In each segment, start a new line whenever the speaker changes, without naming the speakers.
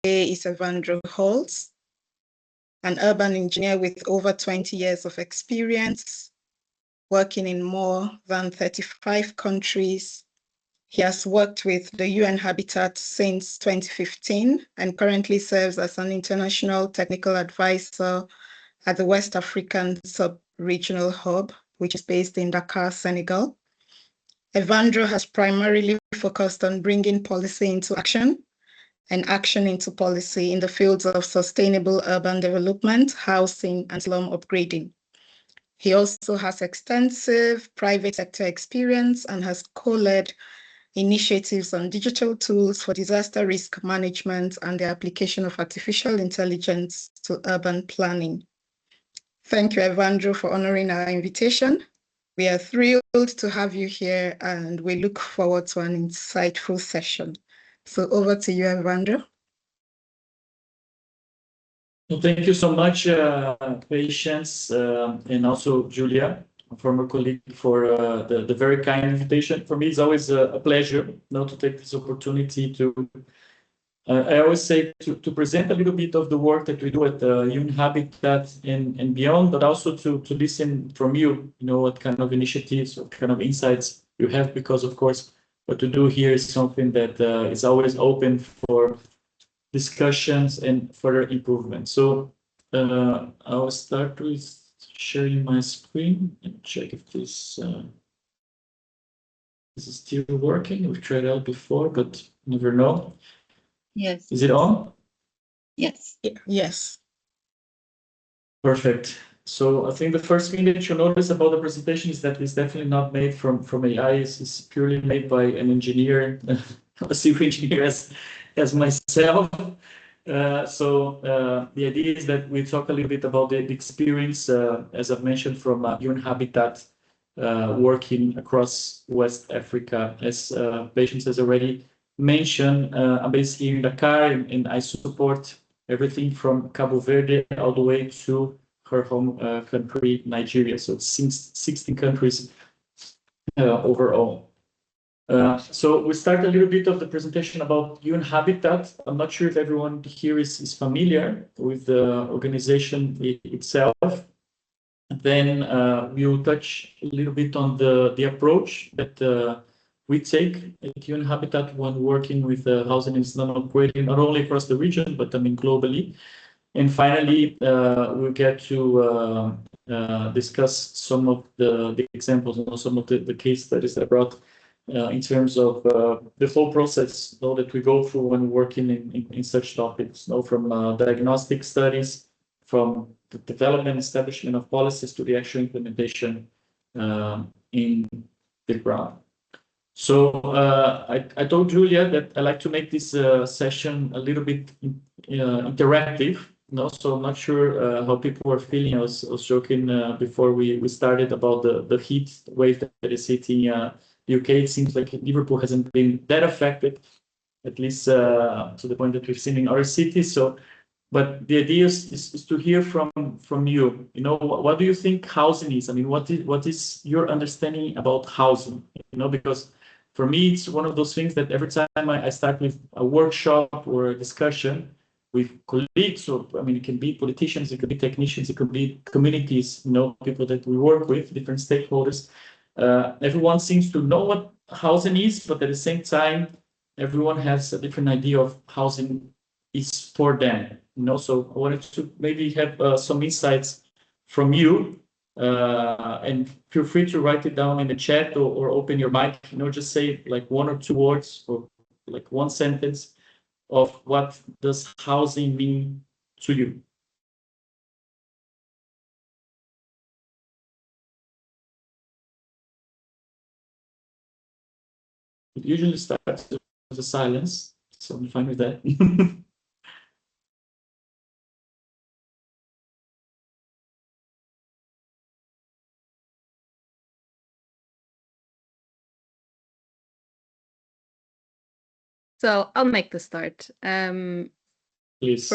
is Evandro Holtz, an urban engineer with over 20 years of experience, working in more than 35 countries. He has worked with the UN Habitat since 2015 and currently serves as an international technical advisor at the West African Sub-Regional Hub, which is based in Dakar, Senegal. Evandro has primarily focused on bringing policy into action and action into policy in the fields of sustainable urban development, housing, and slum upgrading. He also has extensive private sector experience and has co-led initiatives on digital tools for disaster risk management and the application of artificial intelligence to urban planning. Thank you, Evandro, for honoring our invitation. We are thrilled to have you here and we look forward to an insightful session. So over to you, Evandro.
Well, thank you so much, Patience, and also Julia, a former colleague, for the very kind invitation. For me, it's always a pleasure to take this opportunity to, I always say, to present a little bit of the work that we do at UN Habitat and beyond, but also to listen from you, what kind of initiatives, what kind of insights you have, because of course, what we do here is something that is always open for discussions and further improvement. So I'll start with sharing my screen and check if this is still working. We've tried out before, but never know.
Yes.
Is it on?
Yes.
Yes.
Perfect. So I think the first thing that you'll notice about the presentation is that it's definitely not made from AI. It's purely made by an engineer, a civil engineer as myself. So the idea is that we talk a little bit about the experience, as I've mentioned, from UN Habitat working across West Africa. As Patience has already mentioned, I'm based here in Dakar, and I support everything from Cabo Verde all the way to her home country, Nigeria. So it's 16 countries overall. So we start a little bit of the presentation about UN Habitat. I'm not sure if everyone here is familiar with the organization itself. Then we'll touch a little bit on the approach that we take at UN Habitat when working with housing and slum upgrading, not only across the region, but globally. And finally, we'll get to discuss some of the examples and some of the case studies that I brought in terms of the whole process that we go through when working in such topics, from diagnostic studies, from the development and establishment of policies to the actual implementation in the ground. So I told Julia that I like to make this session a little bit interactive. So I'm not sure how people are feeling. I was joking before we started about the heat wave that is hitting UK. It seems like Liverpool hasn't been that affected, at least to the point that we've seen in our city. So, but the idea is to hear from you. What do you think housing is? I mean, what is your understanding about housing? Because for me, it's one of those things that every time I start with a workshop or a discussion with colleagues, or I mean, it can be politicians, it could be technicians, it could be communities, people that we work with, different stakeholders. Everyone seems to know what housing is, but at the same time, everyone has a different idea of housing is for them. So I wanted to maybe have some insights from you, and feel free to write it down in the chat or open your mic. Just say like one or two words or like one sentence of what does housing mean to you. It usually starts with a silence, so I'm fine with that.
So I'll make the start.
Please.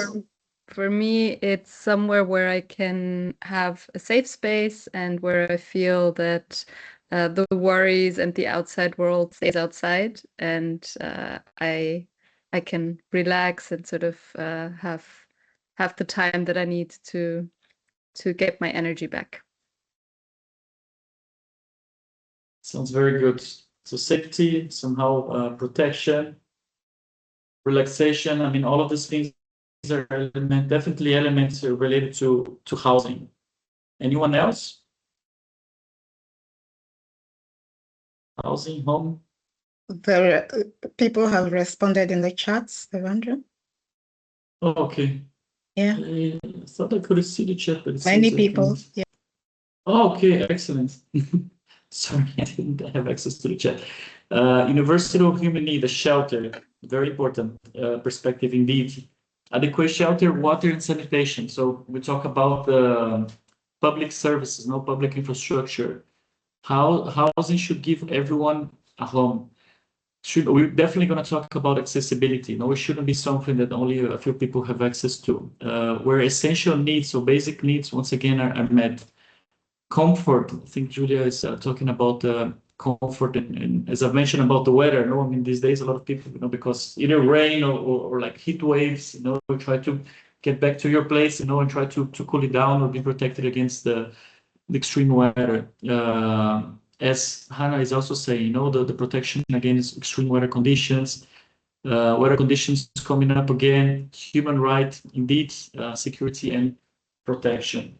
For me, it's somewhere where I can have a safe space and where I feel that the worries and the outside world stays outside, and I I can relax and sort of have the time that I need to get my energy back.
Sounds very good. So safety, somehow protection, relaxation. I mean, all of these things are definitely elements related to housing. Anyone else? Housing, home?
There, people have responded in the chats, Evandro.
Oh, okay.
Yeah.
I thought I could see the chat, but it
Many
seems I
people.
can't.
Yeah.
Oh, okay, excellent. Sorry, I didn't have access to the chat. Universal human need, a shelter, very important perspective indeed. Adequate shelter, water, and sanitation. So we talk about public services, no public infrastructure. How housing should give everyone a home. We're definitely going to talk about accessibility. No, it shouldn't be something that only a few people have access to. Where essential needs, so basic needs, once again, are met. Comfort. I think Julia is talking about comfort, and as I've mentioned about the weather. No, I mean these days a lot of people, because either rain or like heat waves. We try to get back to your place, and try to cool it down or be protected against the extreme weather. As Hannah is also saying, the protection against extreme weather conditions coming up again, human right, indeed, security and protection.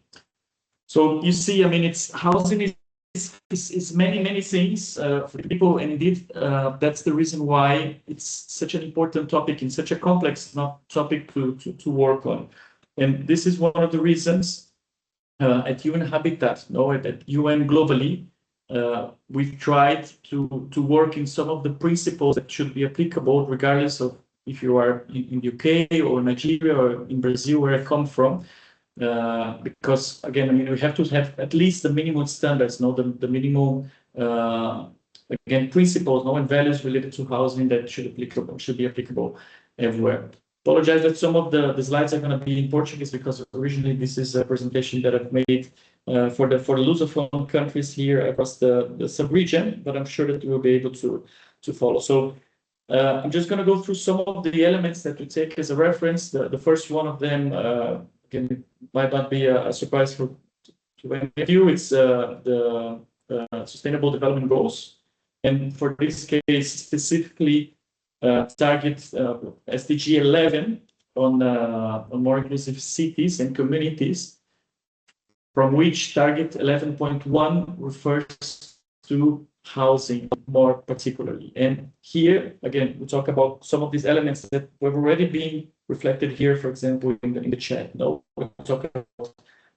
So you see, I mean, it's housing is many things for people, and indeed, that's the reason why it's such an important topic and such a complex topic to work on. And this is one of the reasons at UN Habitat, at UN globally, we've tried to work in some of the principles that should be applicable regardless of if you are in UK or Nigeria or in Brazil, where I come from. Because again, I mean, we have to have at least the minimum standards, the minimum again principles, and values related to housing that should be applicable everywhere. Apologize that some of the slides are going to be in Portuguese, because originally this is a presentation that I've made for the Lusophone countries here across the sub-region, but I'm sure that we will be able to follow. So I'm just going to go through some of the elements that we take as a reference. The first one of them, again, it might not be a surprise to any of you. It's the Sustainable Development Goals, and for this case specifically, target SDG 11 on more inclusive cities and communities, from which target 11.1 refers to housing more particularly. And here, again, we talk about some of these elements that have already been reflected here, for example, in the chat. We talk about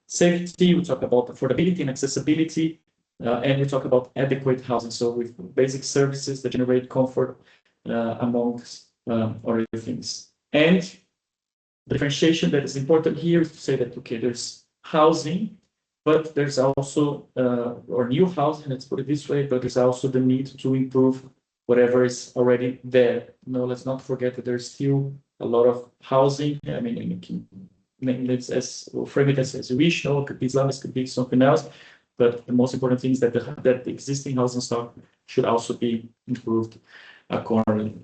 safety, we talk about affordability and accessibility, and we talk about adequate housing. So with basic services that generate comfort, amongst other things. And the differentiation that is important here is to say that, okay, there's housing, but there's also, or new housing, let's put it this way, but there's also the need to improve whatever is already there. Let's not forget that there's still a lot of housing. I mean, you can name it we'll frame it as you wish. It could be Islam, it could be something else. But the most important thing is that the existing housing stock should also be improved accordingly.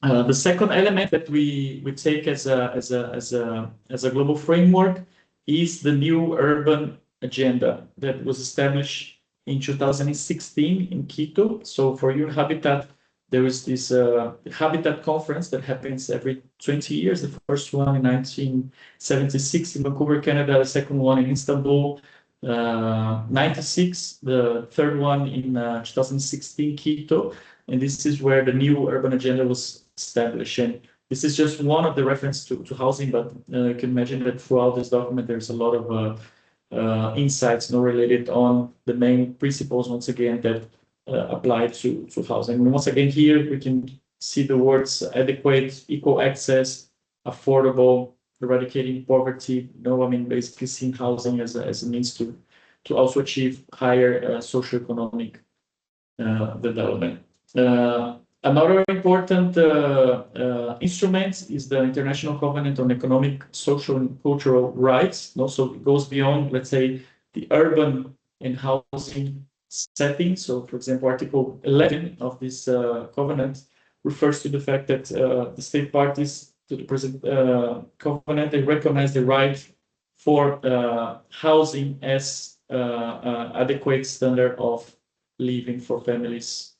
The second element that we take as a global framework is the new urban agenda that was established in 2016 in Quito. So for UN Habitat, there is this Habitat conference that happens every 20 years. The first one in 1976 in Vancouver, Canada. The second one in Istanbul, 96. The third one in 2016, Quito. And this is where the new urban agenda was established. And this is just one of the reference to housing, but you can imagine that throughout this document, there's a lot of insights related on the main principles, once again, that apply to housing. And once again, here we can see the words adequate, equal access, affordable, eradicating poverty. I mean, basically seeing housing as a means to also achieve higher socioeconomic development. Another important instrument is the International Covenant on Economic, Social, and Cultural Rights. So it goes beyond, let's say, the urban and housing setting. So, for example, Article 11 of this covenant refers to the fact that the state parties to the present covenant, they recognize the right for housing as adequate standard of living for families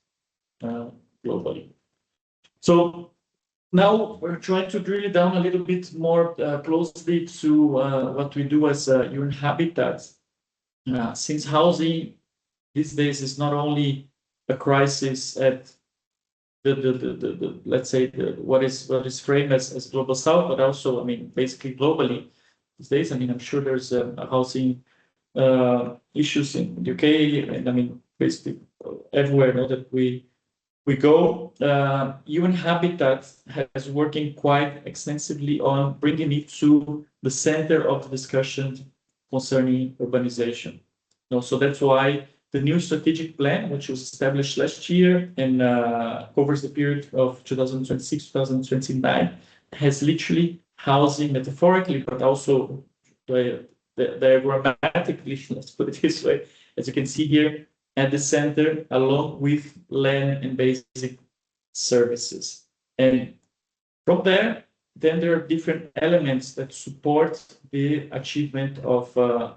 globally. So now we're trying to drill down a little bit more closely to what we do as UN Habitat. Since housing these days is not only a crisis at the let's say what is framed as global south, but also, I mean, basically globally these days. I mean, I'm sure there's housing issues in the UK, and I mean, basically everywhere now that we go. UN Habitat has working quite extensively on bringing it to the center of the discussion concerning urbanization. So that's why the new strategic plan, which was established last year and covers the period of 2026-2029, has literally housing metaphorically, but also diagrammatically, let's put it this way, as you can see here, at the center, along with land and basic services. And from there, then there are different elements that support the achievement of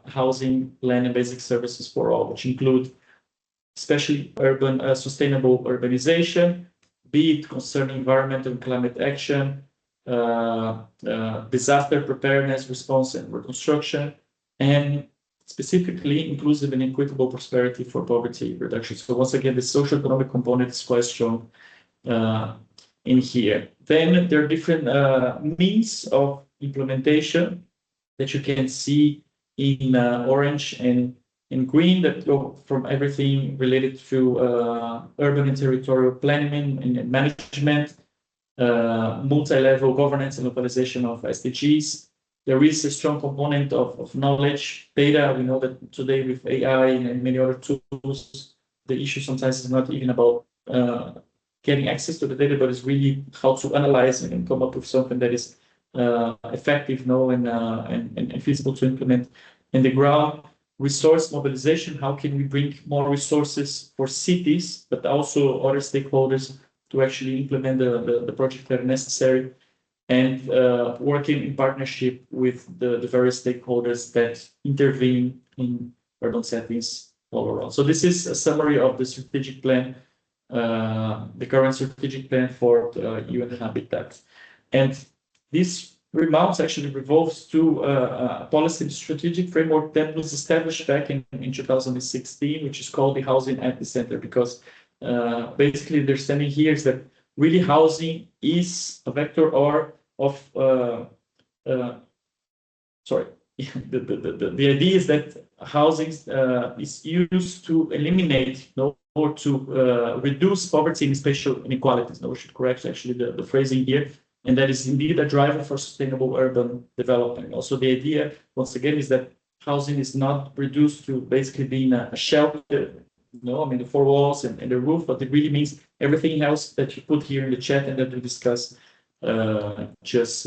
housing, land, and basic services for all, which include especially urban sustainable urbanization, be it concerning environmental and climate action, disaster preparedness, response, and reconstruction, and specifically inclusive and equitable prosperity for poverty reduction. So once again, the socio-economic component is quite strong in here. Then there are different means of implementation that you can see in orange and in green, that go from everything related to urban and territorial planning and management, multi-level governance and localization of SDGs. There is a strong component of knowledge, data. We know that today with AI and many other tools, the issue sometimes is not even about getting access to the data, but it's really how to analyze and come up with something that is effective, and feasible to implement in the ground. Resource mobilization, how can we bring more resources for cities, but also other stakeholders to actually implement the projects that are necessary, and working in partnership with the various stakeholders that intervene in urban settings all around. So this is a summary of the strategic plan, the current strategic plan for UN Habitat. And this remarks actually revolves to a policy and strategic framework that was established back in 2016, which is called the Housing at the Center, because basically the understanding here is that really housing is a vector the idea is that housing is used to eliminate or to reduce poverty and spatial inequalities. We should correct actually the phrasing here. And that is indeed a driver for sustainable urban development. Also, the idea, once again, is that housing is not reduced to basically being a shelter, I mean, the four walls and the roof, but it really means everything else that you put here in the chat and that we discuss just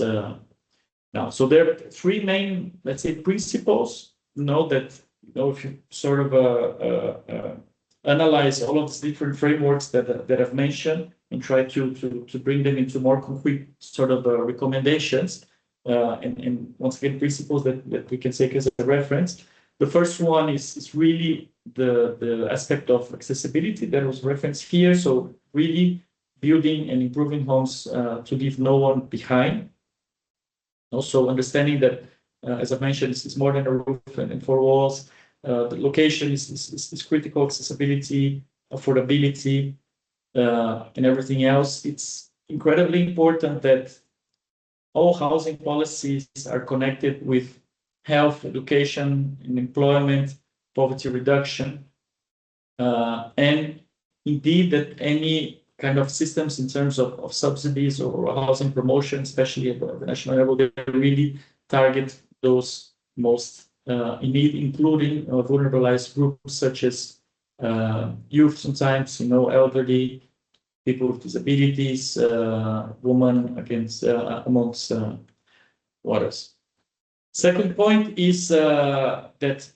now. So there are three main, let's say, principles. That if you sort of analyze all of these different frameworks that I've mentioned and try to bring them into more concrete sort of recommendations, and once again, principles that we can take as a reference. The first one is really the aspect of accessibility that was referenced here. So really building and improving homes to leave no one behind. Also understanding that, as I mentioned, it's more than a roof and four walls. The location is critical, accessibility, affordability, and everything else. It's incredibly important that all housing policies are connected with health, education, and employment, poverty reduction, and indeed that any kind of systems in terms of subsidies or housing promotion, especially at the national level, they really target those most in need, including vulnerabilized groups such as youth, sometimes, elderly, people with disabilities, women amongst others. Second point is that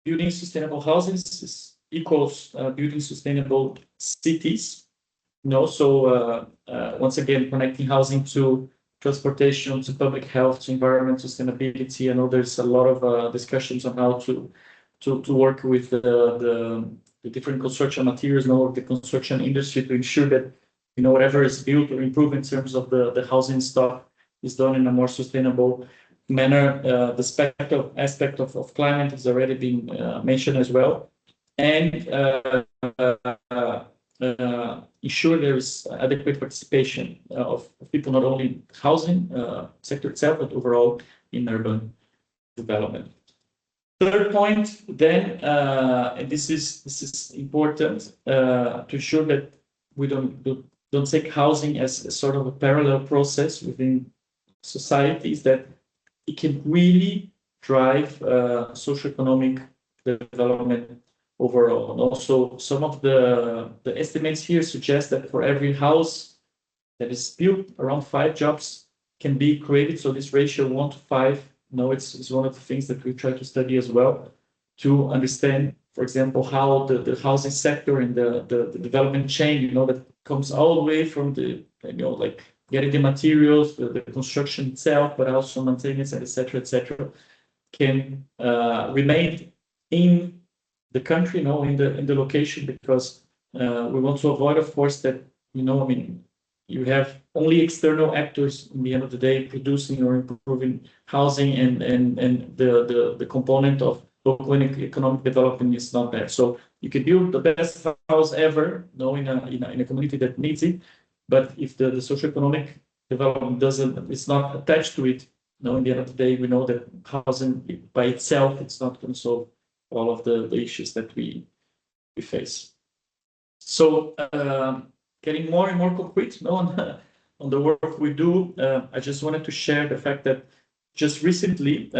building sustainable housing equals building sustainable cities. So once again, connecting housing to transportation, to public health, to environment sustainability. I know there's a lot of discussions on how to work with the different construction materials, the construction industry, to ensure that whatever is built or improved in terms of the housing stock is done in a more sustainable manner. The aspect of climate has already been mentioned as well, and ensure there is adequate participation of people, not only in housing sector itself, but overall in urban development. Third point, then, and this is important to ensure that we don't take housing as a sort of a parallel process within societies, that it can really drive socioeconomic development overall. And also, some of the estimates here suggest that for every house that is built, around 5 jobs can be created. So this ratio 1 to 5, it's one of the things that we try to study as well, to understand, for example, how the housing sector and the development chain, that comes all the way from the, like getting the materials, the construction itself, but also maintenance, and et cetera, can remain in the country, in the location, because we want to avoid, of course, that you have only external actors in the end of the day producing or improving housing, and the component of local economic development is not there. So you can build the best house ever, in a community that needs it, but if the socioeconomic development it's not attached to it, in the end of the day, we know that housing by itself, it's not going to solve all of the issues that we face. So getting more and more concrete on the work we do, I just wanted to share the fact that just recently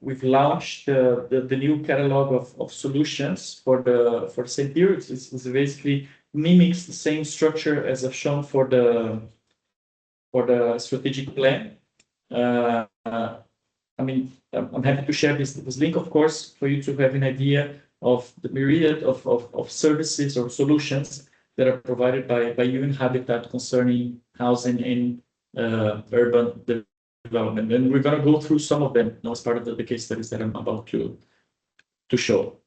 we've launched the new catalog of solutions for the same period. It's basically mimics the same structure as I've shown for the strategic plan. I'm happy to share this link, of course, for you to have an idea of the myriad of services or solutions that are provided by UN Habitat concerning housing in urban development. And we're going to go through some of them as part of the case studies that I'm about to show.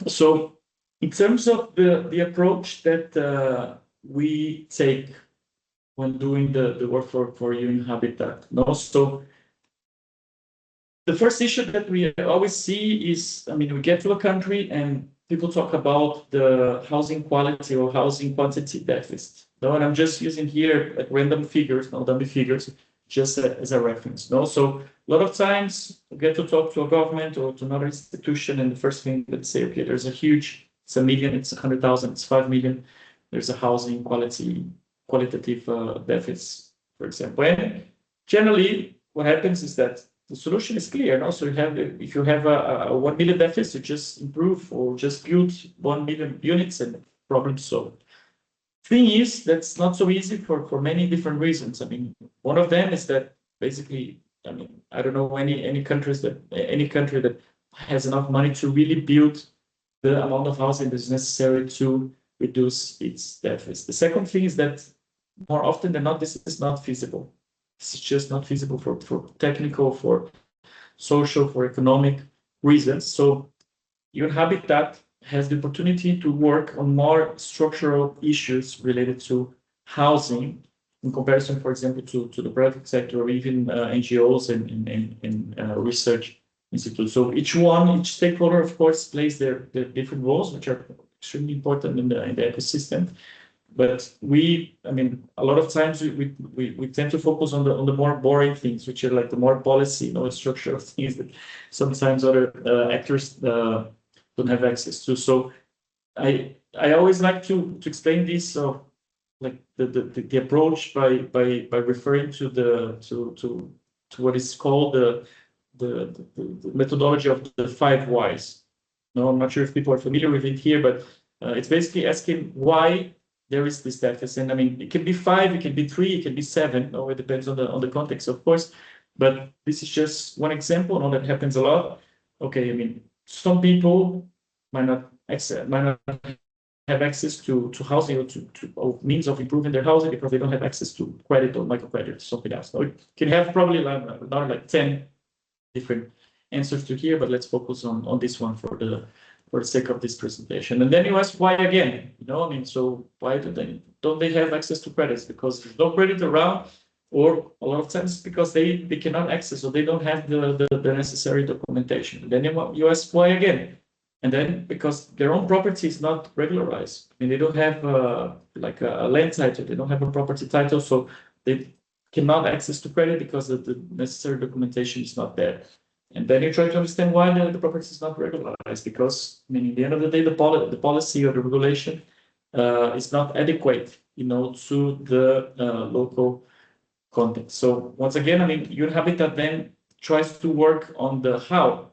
So in terms of the approach that we take when doing the work for UN Habitat. So the first issue that we always see is, we get to a country and people talk about the housing quality or housing quantity deficit. And I'm just using here like random figures, dummy figures, just as a reference. So a lot of times we get to talk to a government or to another institution, and the first thing that say, okay, there's a huge, it's 1 million, it's 100,000, it's 5 million. There's a housing qualitative deficit, for example. And generally, what happens is that the solution is clear. So if you have a 1 million deficit, just improve or just build 1 million units and problem solved. Thing is, that's not so easy for many different reasons. One of them is that basically, I don't know any country that has enough money to really build the amount of housing that is necessary to reduce its deficit. The second thing is that more often than not, this is not feasible. It's just not feasible for technical, for social, for economic reasons. So UN Habitat has the opportunity to work on more structural issues related to housing in comparison, for example, to the private sector or even NGOs and research institutes. So each stakeholder, of course, plays their different roles, which are extremely important in the ecosystem. But a lot of times we tend to focus on the more boring things, which are like the more policy, structural things that sometimes other actors don't have access to. So I always like to explain this. So like the approach by referring to what is called the methodology of the 5 whys. I'm not sure if people are familiar with it here, but it's basically asking why there is this deficit. It can be 5, it can be 3, it can be 7. It depends on the context, of course. But this is just one example. That happens a lot. Okay, some people might not have access to housing or means of improving their housing because they don't have access to credit or microcredit or something else. So it can have probably like 10 different answers to here, but let's focus on this one for the sake of this presentation. And then you ask why again, I mean, so why don't they have access to credits? Because there's no credit around, or a lot of times because they cannot access, or they don't have the necessary documentation. And then you ask why again, and then because their own property is not regularized. I mean, they don't have like a land title, they don't have a property title, so they cannot access to credit because the necessary documentation is not there. And then you try to understand why the property is not regularized, because I mean, at the end of the day, the policy or the regulation is not adequate, to the local context. So once again, I mean, AHUWA-Habitat then tries to work on the how,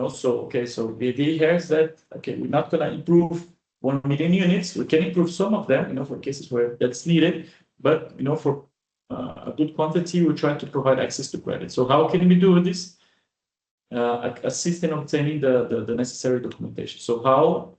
so okay, so the idea here is that okay, we're not going to improve 1 million units. We can improve some of them, for cases where that's needed, but for a good quantity, we try to provide access to credit. So how can we do this? Assist in obtaining the necessary documentation. So how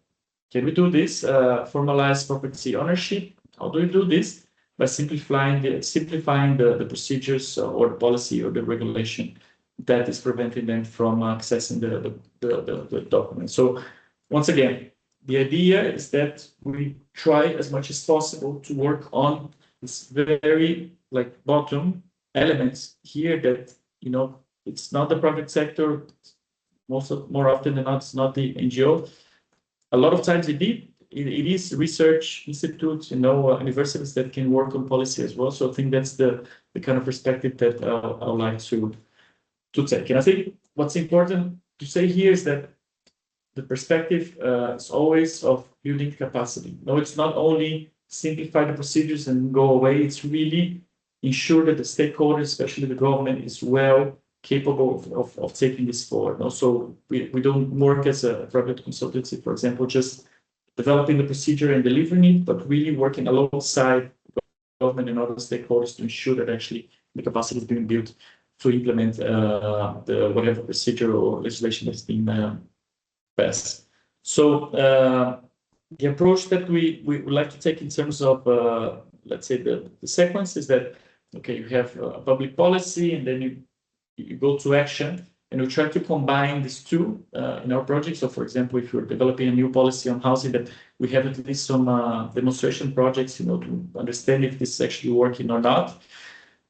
can we do this? Formalize property ownership. How do we do this? By simplifying the procedures or the policy or the regulation that is preventing them from accessing the document. So once again, the idea is that we try as much as possible to work on this very bottom elements here that, it's not the private sector, more often than not, it's not the NGO. A lot of times it is research institutes, universities that can work on policy as well. So I think that's the kind of perspective that I would like to take. And I think what's important to say here is that the perspective is always of building capacity. No, it's not only simplify the procedures and go away. It's really ensure that the stakeholders, especially the government, is well capable of taking this forward. Also, we don't work as a private consultancy, for example, just developing the procedure and delivering it, but really working alongside government and other stakeholders to ensure that actually the capacity is being built to implement the whatever procedure or legislation that's been passed. So the approach that we would like to take in terms of, let's say, the sequence is that, okay, you have a public policy, and then you go to action, and we try to combine these two in our project. So, for example, if you're developing a new policy on housing, that we have at least some demonstration projects, to understand if this is actually working or not.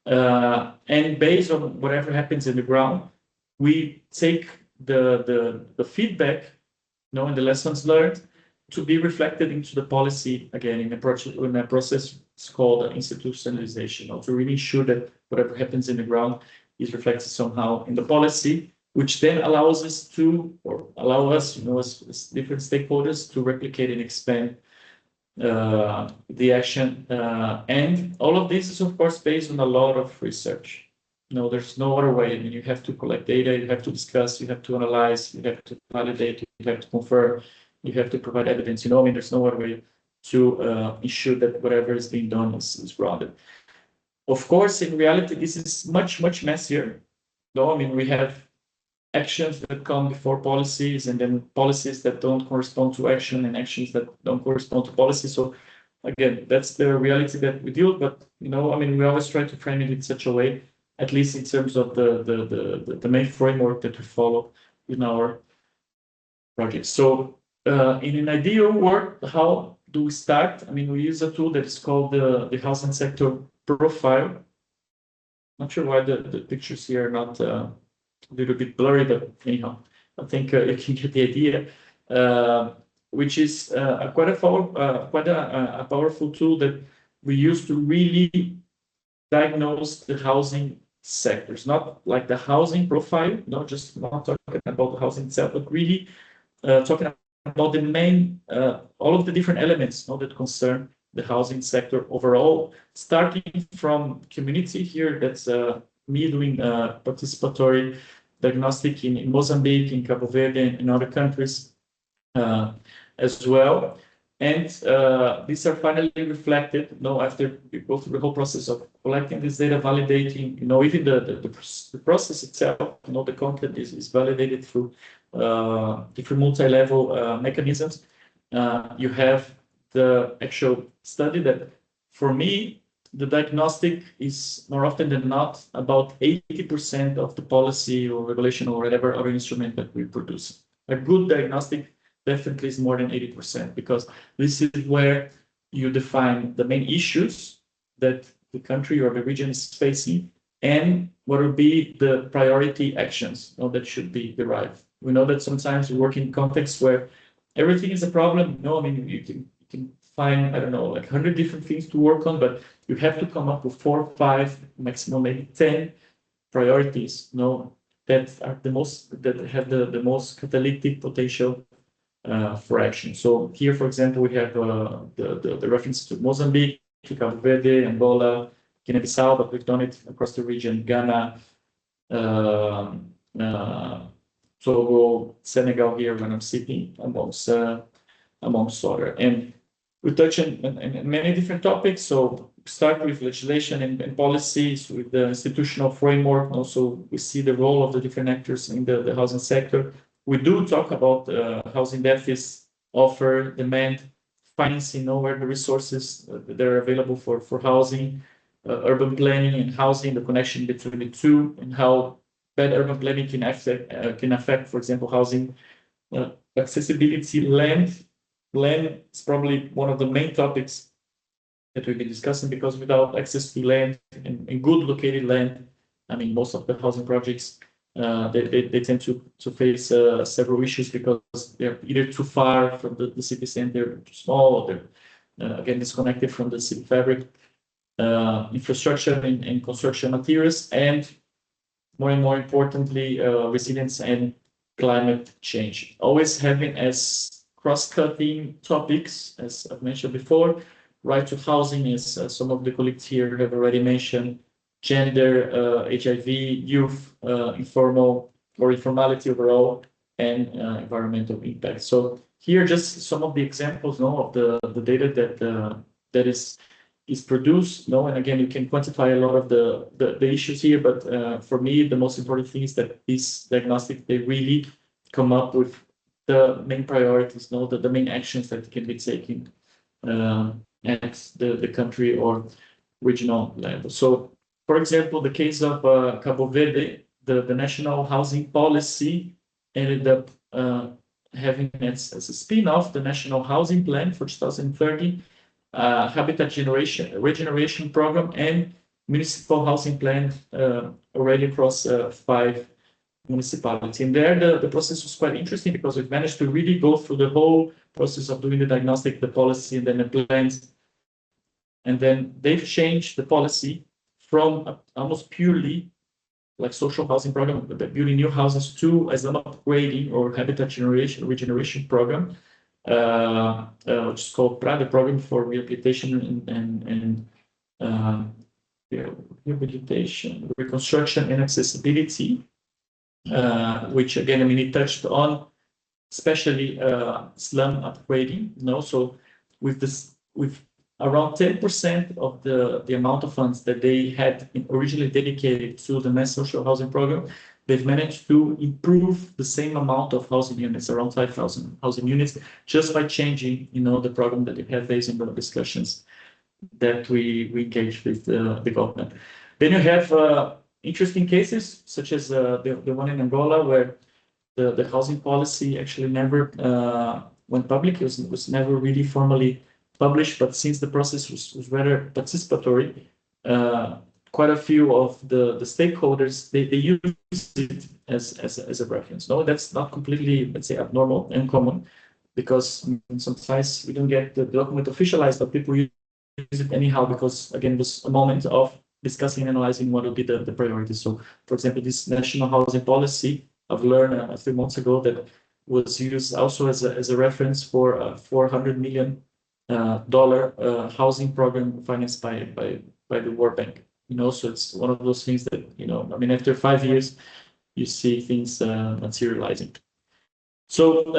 And based on whatever happens in the ground, we take the feedback, and the lessons learned to be reflected into the policy again in a process called institutionalization, or to really ensure that whatever happens in the ground is reflected somehow in the policy, which then allows us as different stakeholders to replicate and expand the action. And all of this is, of course, based on a lot of research. There's no other way. I mean, you have to collect data, you have to discuss, you have to analyze, you have to validate, you have to confirm, you have to provide evidence. I mean, there's no other way to ensure that whatever is being done is grounded. Of course, in reality, this is much, much messier. I mean, we have actions that come before policies, and then policies that don't correspond to action, and actions that don't correspond to policy. So again, that's the reality that we deal with. But, I mean, we always try to frame it in such a way, at least in terms of the main framework that we follow in our project. So in an ideal world, how do we start? I mean, we use a tool that is called the housing sector profile. Not sure why the pictures here are not a little bit blurry, but anyhow, I think you can get the idea, which is quite a powerful tool that we use to really diagnose the housing sectors, not like the housing profile, not talking about the housing itself, but really talking about the main, all of the different elements that concern the housing sector overall, starting from community here. That's me doing participatory diagnostic in Mozambique, in Cabo Verde, and in other countries as well. And these are finally reflected, after we go through the whole process of collecting this data, validating, even the process itself, the content is validated through different multi-level mechanisms. You have the actual study that for me, the diagnostic is more often than not about 80% of the policy or regulation or whatever other instrument that we produce. A good diagnostic definitely is more than 80% because this is where you define the main issues that the country or the region is facing and what will be the priority actions that should be derived. We know that sometimes we work in contexts where everything is a problem. No, I mean, you can find, I don't know, like 100 different things to work on, but you have to come up with 4 or 5, maximum maybe 10 priorities, that are the most, that have the most catalytic potential for action. So here, for example, we have the reference to Mozambique, to Cabo Verde, Angola, Guinea-Bissau, but we've done it across the region, Ghana, Togo, Senegal here when I'm sitting amongst other. And we touch on many different topics. So start with legislation and policies, with the institutional framework. Also, we see the role of the different actors in the housing sector. We do talk about housing deficits, offer, demand, financing, where the resources that are available for housing, urban planning and housing, the connection between the two, and how bad urban planning can affect, for example, housing accessibility. Land is probably one of the main topics that we've been discussing, because without access to land and good located land, I mean, most of the housing projects, they tend to face several issues because they're either too far from the city center, too small, or they're again disconnected from the city fabric, infrastructure and construction materials, and more importantly, resilience and climate change. Always having as cross-cutting topics, as I've mentioned before, right to housing, as some of the colleagues here have already mentioned, gender, HIV, youth, informal or informality overall, and environmental impact. So here, just some of the examples of the data that is produced. And again, you can quantify a lot of the issues here, but for me, the most important thing is that these diagnostics, they really come up with the main priorities, the main actions that can be taken at the country or regional level. So, for example, the case of Cabo Verde, the national housing policy ended up having as a spin-off the National Housing Plan for 2030, habitat regeneration program, and municipal housing plan already across 5 municipalities. And there, the process was quite interesting because we've managed to really go through the whole process of doing the diagnostic, the policy, and then the plans. And then they've changed the policy from almost purely like social housing program, building new houses, to as an upgrading or habitat regeneration program, which is called PRA, the Program for Rehabilitation and Rehabilitation, Reconstruction and Accessibility, which again, I mean, it touched on especially slum upgrading. So with around 10% of the amount of funds that they had originally dedicated to the mass social housing program, they've managed to improve the same amount of housing units, around 5,000 housing units, just by changing, the program that they have based on the discussions that we engaged with the government. Then you have interesting cases, such as the one in Angola, where the housing policy actually never went public. It was never really formally published, but since the process was rather participatory, quite a few of the stakeholders, they use it as a reference. No, that's not completely, let's say, abnormal and common, because sometimes we don't get the document officialized, but people use it anyhow, because again, it was a moment of discussing and analyzing what would be the priorities. So, for example, this national housing policy, I've learned a few months ago that was used also as a reference for a $400 million housing program financed by the World Bank. So it's one of those things that, I mean, after 5 years, you see things materializing. So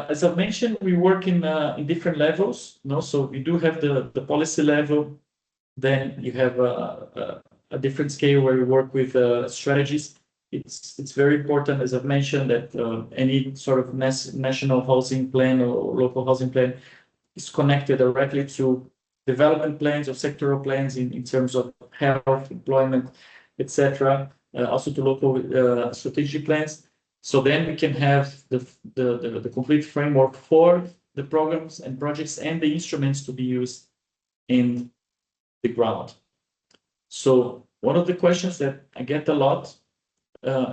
as I've mentioned, we work in different levels. So we do have the policy level. Then you have a different scale where we work with strategies. It's very important, as I've mentioned, that any sort of national housing plan or local housing plan is connected directly to development plans or sectoral plans in terms of health, employment, etc. Also to local strategic plans. So then we can have the complete framework for the programs and projects and the instruments to be used in the ground. So one of the questions that I get a lot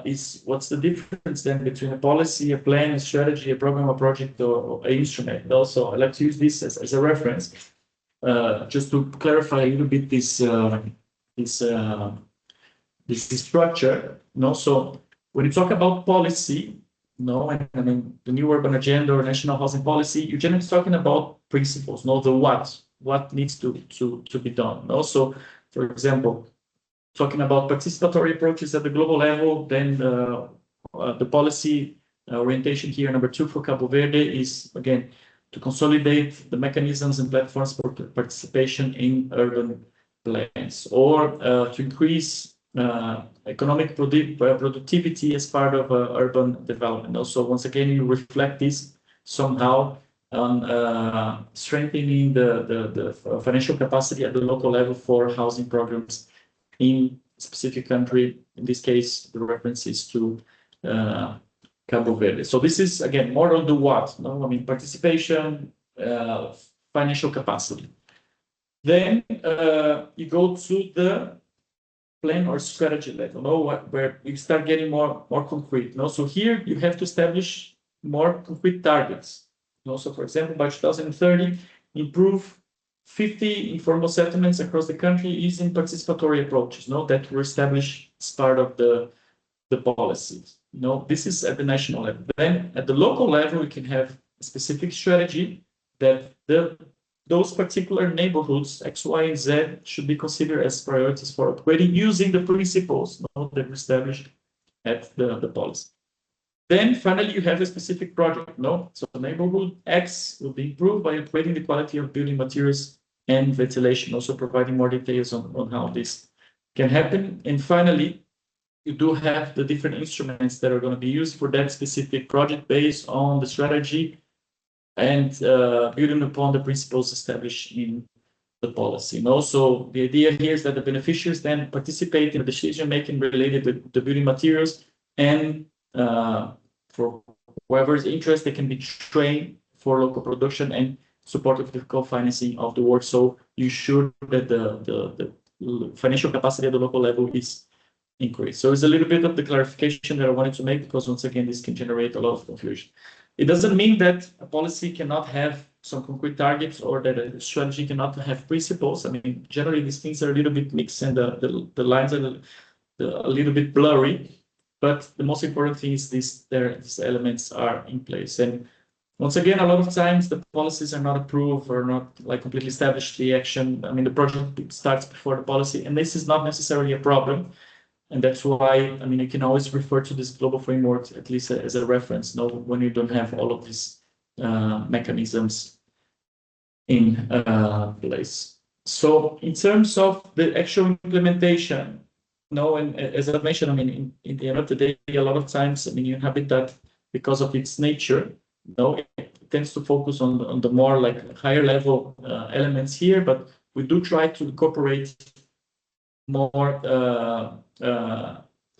is what's the difference then between a policy, a plan, a strategy, a program, a project, or an instrument? And also, I like to use this as a reference, just to clarify a little bit this structure. So when you talk about policy, and I mean the new urban agenda or national housing policy, you're generally talking about principles, the what needs to be done. Also, for example, talking about participatory approaches at the global level, then the policy orientation here, number 2 for Cabo Verde, is again to consolidate the mechanisms and platforms for participation in urban plans, or to increase economic productivity as part of urban development. Also, once again, you reflect this somehow on strengthening the financial capacity at the local level for housing programs in specific country. In this case, the reference is to Cabo Verde. So this is, again, more on the what, I mean, participation, financial capacity. Then you go to the plan or strategy level, where you start getting more concrete. So here you have to establish more concrete targets. So, for example, by 2030, improve 50 informal settlements across the country using participatory approaches, that were established as part of the policies. This is at the national level. Then at the local level, we can have a specific strategy that those particular neighborhoods, X, Y, and Z, should be considered as priorities for upgrading using the principles that were established at the policy. Then finally, you have a specific project. So neighborhood X will be improved by upgrading the quality of building materials and ventilation, also providing more details on how this can happen. And finally, you do have the different instruments that are going to be used for that specific project based on the strategy and building upon the principles established in the policy. So the idea here is that the beneficiaries then participate in the decision-making related to the building materials, and for whoever's interest, they can be trained for local production and support of the co-financing of the work. So you ensure that the financial capacity at the local level is increased. So it's a little bit of the clarification that I wanted to make, because once again, this can generate a lot of confusion. It doesn't mean that a policy cannot have some concrete targets or that a strategy cannot have principles. I mean, generally, these things are a little bit mixed and the lines are a little bit blurry. But the most important thing is these elements are in place. And once again, a lot of times the policies are not approved or not completely established. The action, I mean, the project starts before the policy, and this is not necessarily a problem. And that's why, I mean, you can always refer to this global framework, at least as a reference, when you don't have all of these mechanisms in place. So in terms of the actual implementation, and as I mentioned, I mean, in the end of the day, a lot of times, I mean, Habitat, because of its nature, it tends to focus on the more higher level elements here, but we do try to incorporate more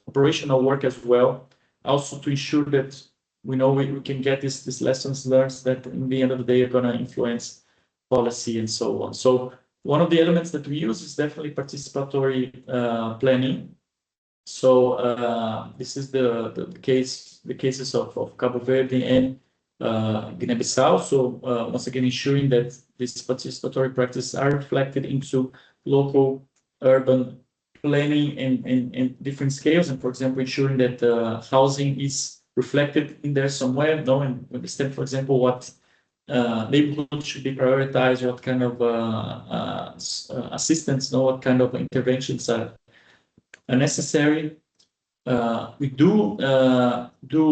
operational work as well, also to ensure that we can get these lessons learned that in the end of the day are going to influence policy and so on. So one of the elements that we use is definitely participatory planning. So this is the cases of Cabo Verde and Guinea-Bissau. So once again, ensuring that these participatory practices are reflected into local urban planning in different scales, and for example, ensuring that housing is reflected in there somewhere, and understand, for example, what neighborhoods should be prioritized, what kind of assistance, what kind of interventions are necessary. We do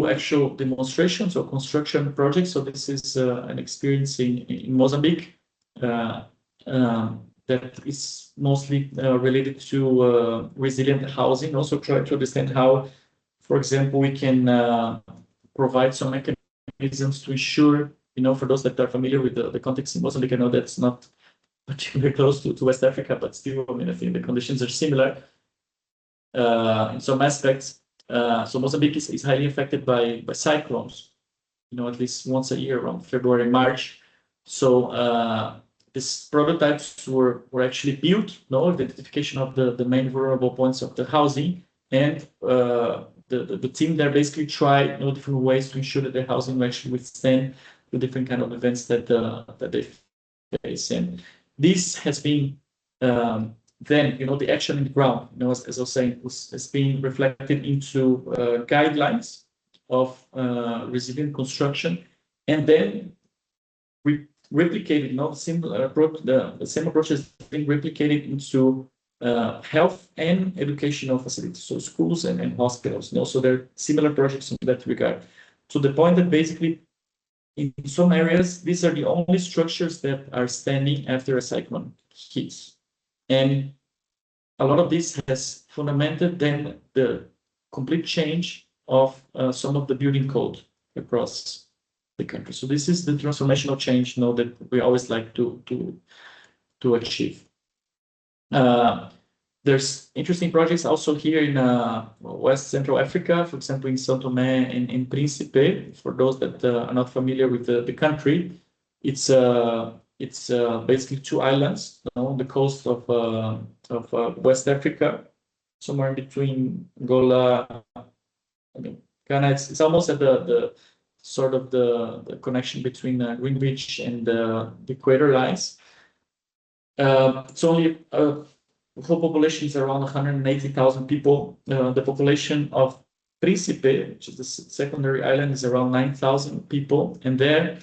actual demonstrations or construction projects. So this is an experience in Mozambique that is mostly related to resilient housing. Also try to understand how, for example, we can provide some mechanisms to ensure for those that are familiar with the context in Mozambique, I know that's not particularly close to West Africa, but still, I think the conditions are similar in some aspects. So Mozambique is highly affected by cyclones, at least once a year around February, March. So these prototypes were actually built, identification of the main vulnerable points of the housing, and the team there basically tried different ways to ensure that the housing will actually withstand the different kind of events that they face. And this has been then, the action in the ground, as I was saying, has been reflected into guidelines of resilient construction, and then replicated, the same approach has been replicated into health and educational facilities, so schools and hospitals. So there are similar projects in that regard, to the point that basically in some areas, these are the only structures that are standing after a cyclone hits. And a lot of this has fundamented then the complete change of some of the building code across the country. So this is the transformational change that we always like to achieve. There's interesting projects also here in West Central Africa, for example, in São Tomé and in Príncipe. For those that are not familiar with the country, it's basically two islands on the coast of West Africa, somewhere in between Angola, Ghana. It's almost at the sort of the connection between Greenwich and the equator lines. It's only the whole population is around 180,000 people. The population of Príncipe, which is the secondary island, is around 9,000 people, and there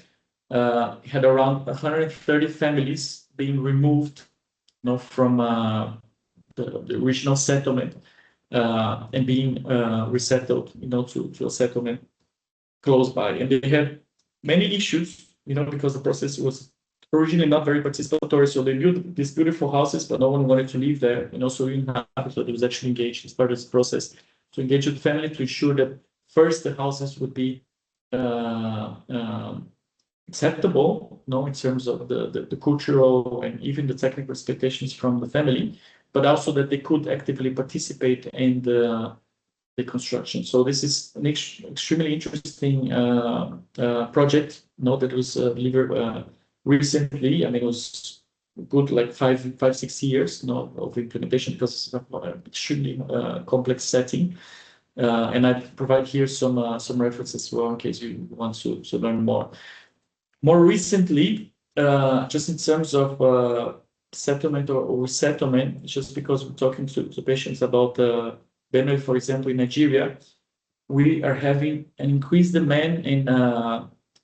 had around 130 families being removed, from the original settlement and being resettled, to a settlement close by. And they had many issues, because the process was originally not very participatory. So they built these beautiful houses, but no one wanted to live there. So UNHABITAT was actually engaged as part of this process to engage with the family to ensure that first the houses would be acceptable, in terms of the cultural and even the technical expectations from the family, but also that they could actively participate in the construction. So this is an extremely interesting project, that was delivered recently. It was good, like 5-6 years, of implementation, because it's an extremely complex setting. And I provide here some references as well in case you want to learn more. More recently, just in terms of settlement or resettlement, just because we're talking to patients about Benue, for example, in Nigeria, we are having an increased demand in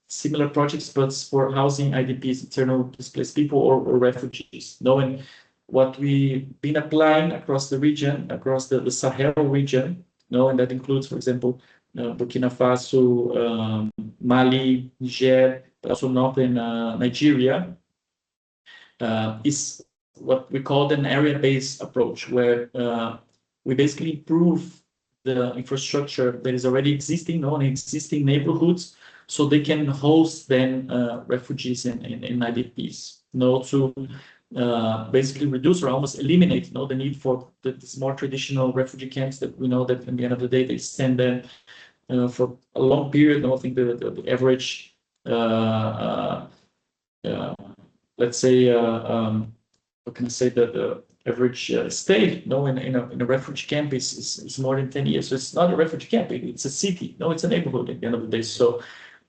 similar projects, but for housing IDPs, internal displaced people or refugees. Knowing what we've been applying across the region, across the Sahel region, and that includes, for example, Burkina Faso, Mali, Niger, but also northern Nigeria, is what we call an area-based approach, where we basically improve the infrastructure that is already existing, in existing neighborhoods, so they can host then refugees and IDPs, to basically reduce or almost eliminate the need for these more traditional refugee camps that we know that at the end of the day they stand there for a long period. I think the average, let's say, what can I say, the average stay in a refugee camp is more than 10 years. So it's not a refugee camp, it's a city, it's a neighborhood at the end of the day. So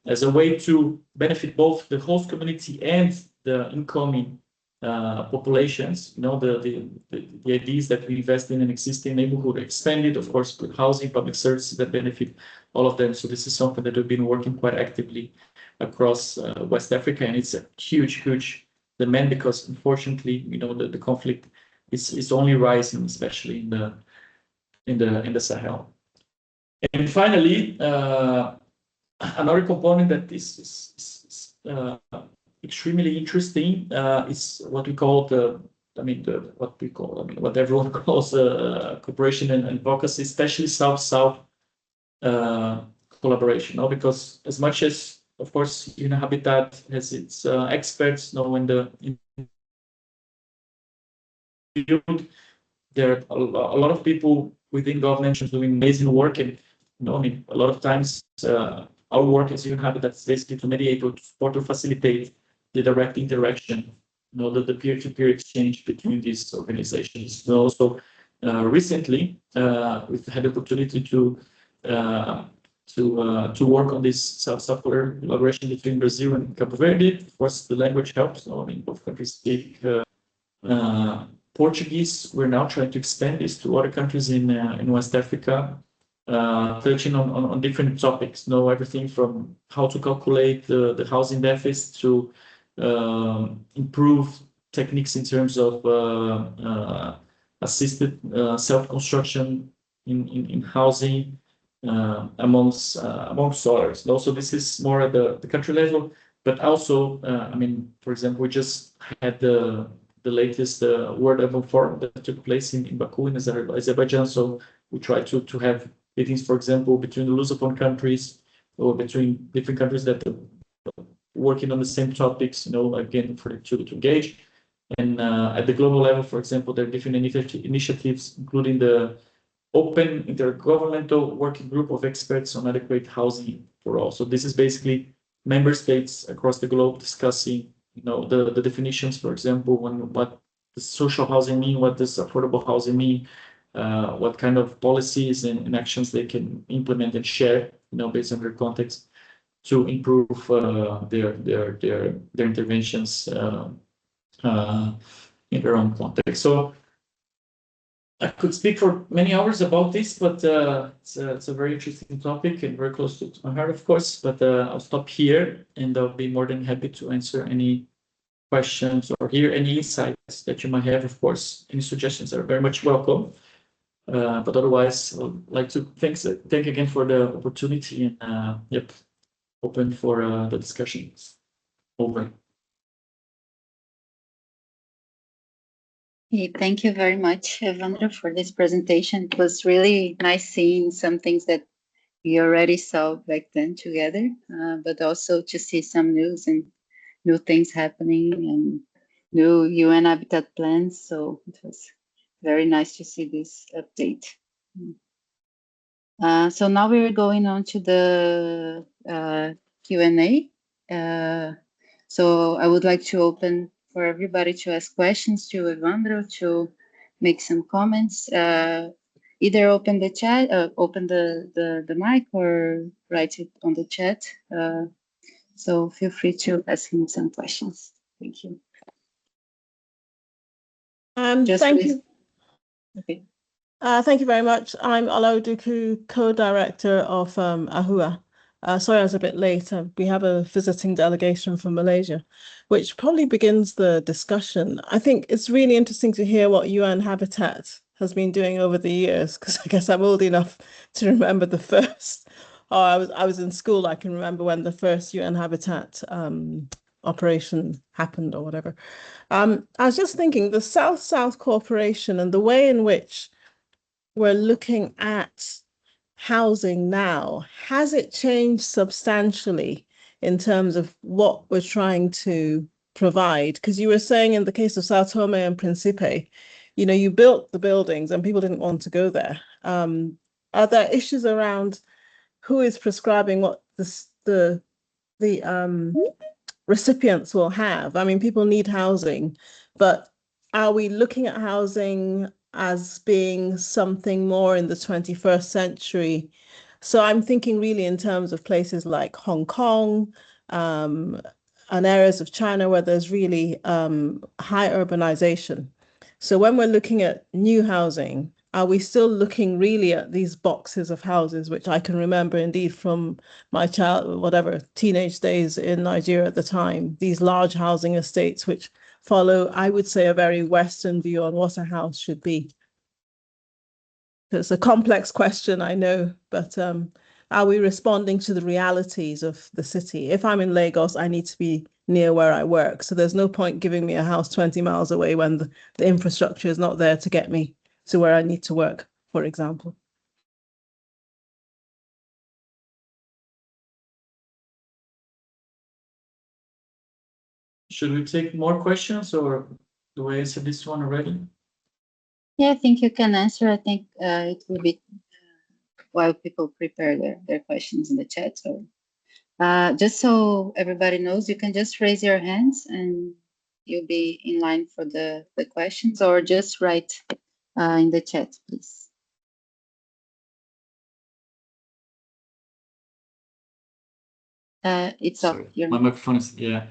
as a way to benefit both the host community and the incoming populations, the idea is that we invest in an existing neighborhood, expand it, of course, with housing, public services that benefit all of them. So this is something that we've been working quite actively across West Africa, and it's a huge demand, because unfortunately, the conflict is only rising, especially in the Sahel. And finally, another component that is extremely interesting is what we call what everyone calls cooperation and advocacy, especially South-South collaboration. Because as much as of course, Habitat has its experts, in the field. There are a lot of people within government doing amazing work, and a lot of times our work as Habitat is basically to mediate or to support or facilitate the direct interaction, the peer-to-peer exchange between these organizations. Also, recently, we've had the opportunity to work on this software collaboration between Brazil and Cabo Verde. Of course, the language helps. Both countries speak Portuguese. We're now trying to expand this to other countries in West Africa, touching on different topics. Everything from how to calculate the housing deficit to improve techniques in terms of assisted self-construction in housing, amongst others. Also, this is more at the country level, but also, for example, we just had the latest World Urban Forum that took place in Baku in Azerbaijan. So we try to have meetings, for example, between the Lusophone countries or between different countries that are working on the same topics, again, to engage. And at the global level, for example, there are different initiatives, including the Open Intergovernmental Working Group of Experts on Adequate Housing for All. So this is basically member states across the globe discussing, the definitions, for example, what does social housing mean, what does affordable housing mean, what kind of policies and actions they can implement and share, based on their context to improve their interventions in their own context. So I could speak for many hours about this, but it's a very interesting topic and very close to my heart, of course. But I'll stop here, and I'll be more than happy to answer any questions or hear any insights that you might have. Of course, any suggestions are very much welcome. But otherwise, I'd like to thank again for the opportunity, and open for the discussions. Over.
Hey, thank you very much, Evandro, for this presentation. It was really nice seeing some things that we already saw back then together, but also to see some news and new things happening and new UN Habitat plans. So it was very nice to see this update. So now we're going on to the Q&A. So I would like to open for everybody to ask questions to Evandro, to make some comments. Either open the chat, open the mic, or write it on the chat. So feel free to ask him some questions. Thank you.
Thank you.
Okay.
Thank you very much. I'm Olaoduku, co-director of AHUWA. Sorry I was a bit late. We have a visiting delegation from Malaysia, which probably begins the discussion. I think it's really interesting to hear what UN Habitat has been doing over the years, because I guess I'm old enough to remember the first. I was in school. I can remember when the first UN Habitat operation happened or whatever. I was just thinking the South-South cooperation and the way in which we're looking at housing now, has it changed substantially in terms of what we're trying to provide? Because you were saying in the case of Sao Tome and Principe, you built the buildings and people didn't want to go there. Are there issues around who is prescribing what the recipients will have? I mean, people need housing, but are we looking at housing as being something more in the 21st century? So I'm thinking really in terms of places like Hong Kong, and areas of China where there's really high urbanization. So when we're looking at new housing, are we still looking really at these boxes of houses, which I can remember indeed from my teenage days in Nigeria at the time, these large housing estates, which follow, I would say, a very Western view on what a house should be? It's a complex question, I know, but are we responding to the realities of the city? If I'm in Lagos, I need to be near where I work. So there's no point giving me a house 20 miles away when the infrastructure is not there to get me to where I need to work, for example.
Should we take more questions, or do I answer this one already?
Yeah, I think you can answer. I think it will be while people prepare their questions in the chat. So just so everybody knows, you can just raise your hands and you'll be in line for the questions, or just write in the chat, please. It's
Sorry,
up here.
my microphone is, yeah.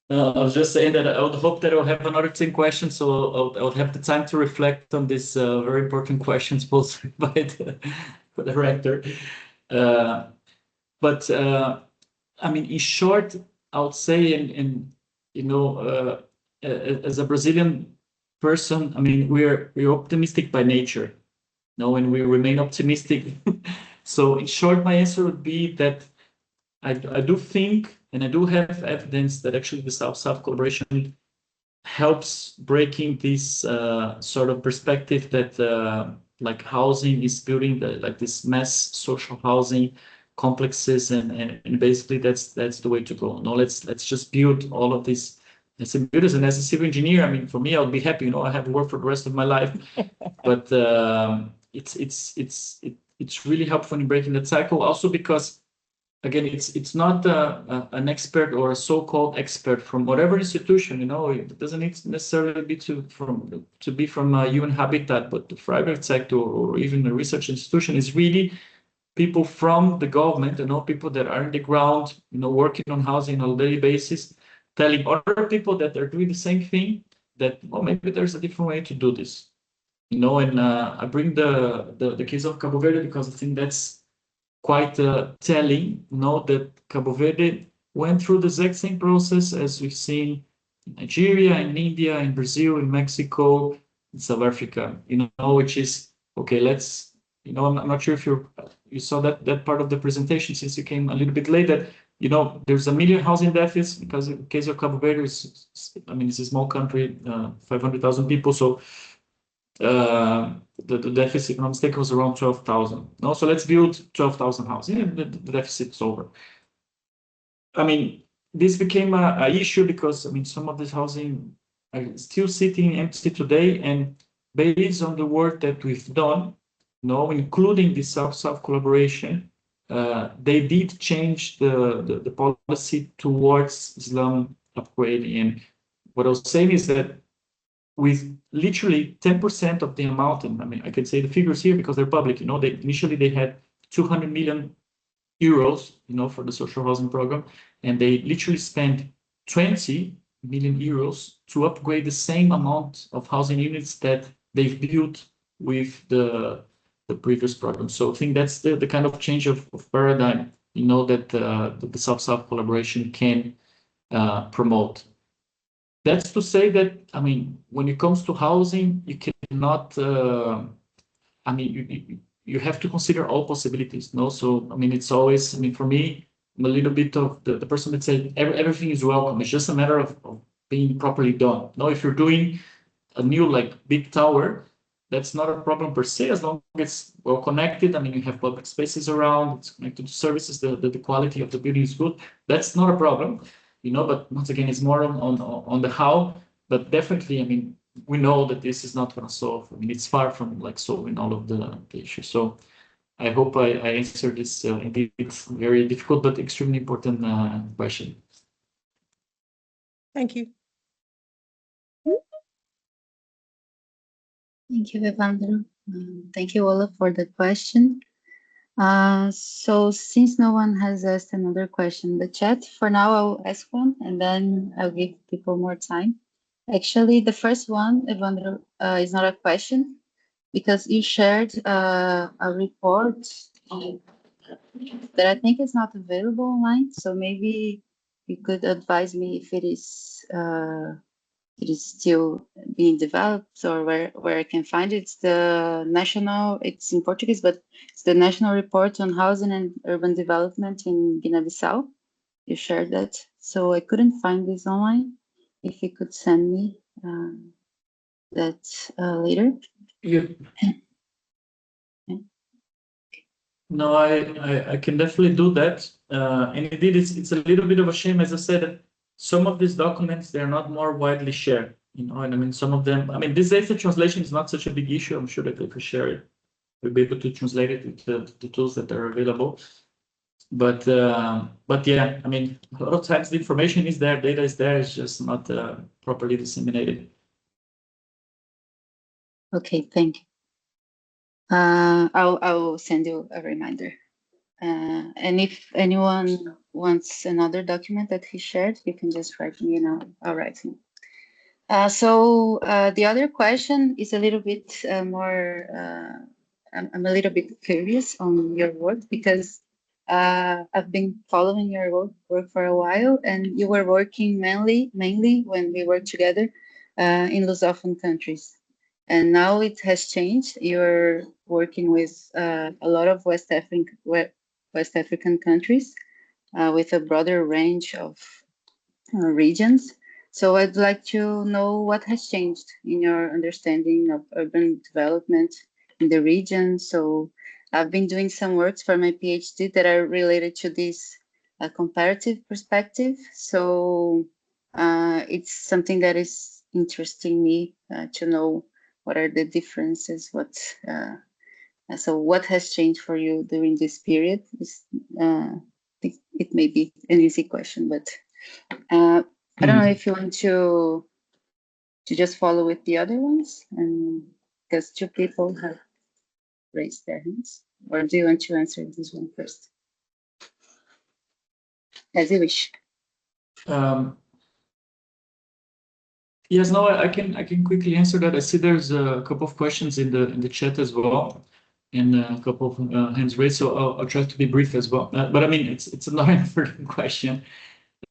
I was just saying that I would hope that I'll have another 10 questions, so I would have the time to reflect on these very important questions posed by the rector. But I mean, in short, I would say, and you know, as a Brazilian person, I mean, we're optimistic by nature, you know, and we remain optimistic. So in short, my answer would be that I do think, and I do have evidence that actually the South-South collaboration helps breaking this sort of perspective that like housing is building like this mass social housing complexes, and basically that's the way to go. No, let's just build all of this. As a builder and as a civil engineer, I mean, for me, I'll be happy. You know, I have worked for the rest of my life, but it's really helpful in breaking that cycle. Also because, again, it's not an expert or a so-called expert from whatever institution. You know, it doesn't need necessarily be to be from UN Habitat, but the private sector or even a research institution is really people from the government, you know, people that are on the ground, you know, working on housing on a daily basis, telling other people that they're doing the same thing, that, well, maybe there's a different way to do this, you know. And I bring the case of Cabo Verde because I think that's quite telling, you know, that Cabo Verde went through the exact same process as we've seen in Nigeria, in India, in Brazil, in Mexico, in South Africa, you know, which is, okay, let's, you know, I'm not sure if you saw that part of the presentation since you came a little bit late, that, you know, there's a million housing deficits because in the case of Cabo Verde, I mean, it's a small country, 500,000 people, so the deficit, if I'm not mistaken, was around 12,000. No, so let's build 12,000 houses. Yeah, the deficit is over. I mean, this became a issue because, I mean, some of this housing are still sitting empty today, and based on the work that we've done, you know, including the South-South collaboration, they did change the policy towards slum upgrading. And what I was saying is that with literally 10% of the amount, and I mean, I can say the figures here because they're public, you know, initially they had 200 million euros, you know, for the social housing program, and they literally spent 20 million euros to upgrade the same amount of housing units that they've built with the previous program. So I think that's the kind of change of paradigm, you know, that the South-South collaboration can promote. That's to say that, I mean, when it comes to housing, you cannot, I mean, you have to consider all possibilities, no? So, I mean, it's always, I mean, for me, I'm a little bit of the person that said everything is welcome. It's just a matter of being properly done. No, if you're doing a new, like, big tower, that's not a problem per se, as long as it's well connected. I mean, you have public spaces around, it's connected to services, the quality of the building is good. That's not a problem. You know, but once again, it's more on the how, but definitely, I mean, we know that this is not going to solve. I mean, it's far from like solving all of the issues. So I hope I answered this indeed very difficult but extremely important question.
Thank you.
Thank you, Evandro. Thank you, Ola, for the question. So since no one has asked another question in the chat, for now I'll ask one and then I'll give people more time. Actually, the first one, Evandro, is not a question because you shared a report that I think is not available online. So maybe you could advise me if it is still being developed or where I can find it. It's the national, it's in Portuguese, but it's the National Report on Housing and Urban Development in Guinea-Bissau. You shared that. So I couldn't find this online. If you could send me that later.
Yeah. No, I can definitely do that. And indeed, it's a little bit of a shame, as I said, some of these documents, they're not more widely shared, you know, and I mean, some of them, I mean, these days the translation is not such a big issue. I'm sure that if we share it, we'll be able to translate it with the tools that are available. But yeah, I mean, a lot of times the information is there, data is there, it's just not properly disseminated.
Okay, thank you. I'll send you a reminder. And if anyone wants another document that he shared, you can just write me and I'll write him. So the other question is a little bit more, I'm a little bit curious on your work because I've been following your work for a while, and you were working mainly when we worked together in Lusophone countries. And now it has changed. You're working with a lot of West African countries with a broader range of regions. So I'd like to know what has changed in your understanding of urban development in the region. So I've been doing some works for my PhD that are related to this comparative perspective. So it's something that is interesting me to know what are the differences, so what has changed for you during this period? It may be an easy question, but I don't know if you want to just follow with the other ones, and because two people have raised their hands, or do you want to answer this one first? As you wish.
Yes, no, I can quickly answer that. I see there's a couple of questions in the chat as well, and a couple of hands raised. So I'll try to be brief as well. But I mean, it's another important question.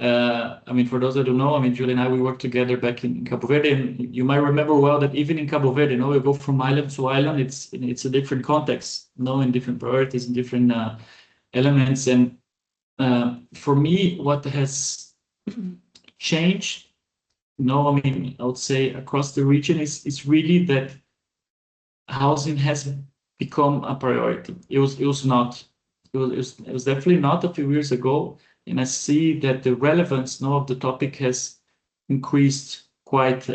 I mean, for those that don't know, I mean, Julie and I, we worked together back in Cabo Verde, and you might remember well that even in Cabo Verde, you know, we go from island to island. It's a different context, you know, and different priorities and different elements. And for me, what has changed, you know, I mean, I would say across the region is really that housing has become a priority. It was not. It was definitely not a few years ago. And I see that the relevance now of the topic has increased quite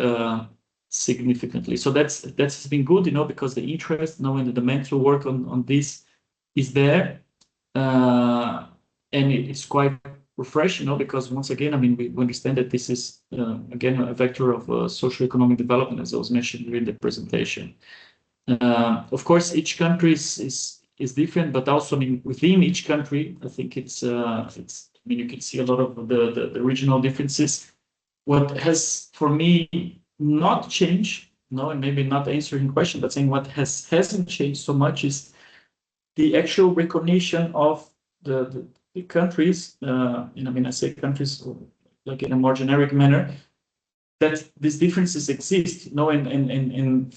significantly. So that's been good, you know, because the interest now and the demand to work on this is there, and it's quite refreshing, you know, because once again, I mean, we understand that this is again a vector of socioeconomic development, as I was mentioned during the presentation. Of course, each country is different, but also, I mean, within each country, I think it's I mean, you can see a lot of the regional differences. What has, for me, not changed, no, and maybe not answering the question, but saying what hasn't changed so much is the actual recognition of the countries, and I mean, I say countries like in a more generic manner, that these differences exist, you know, and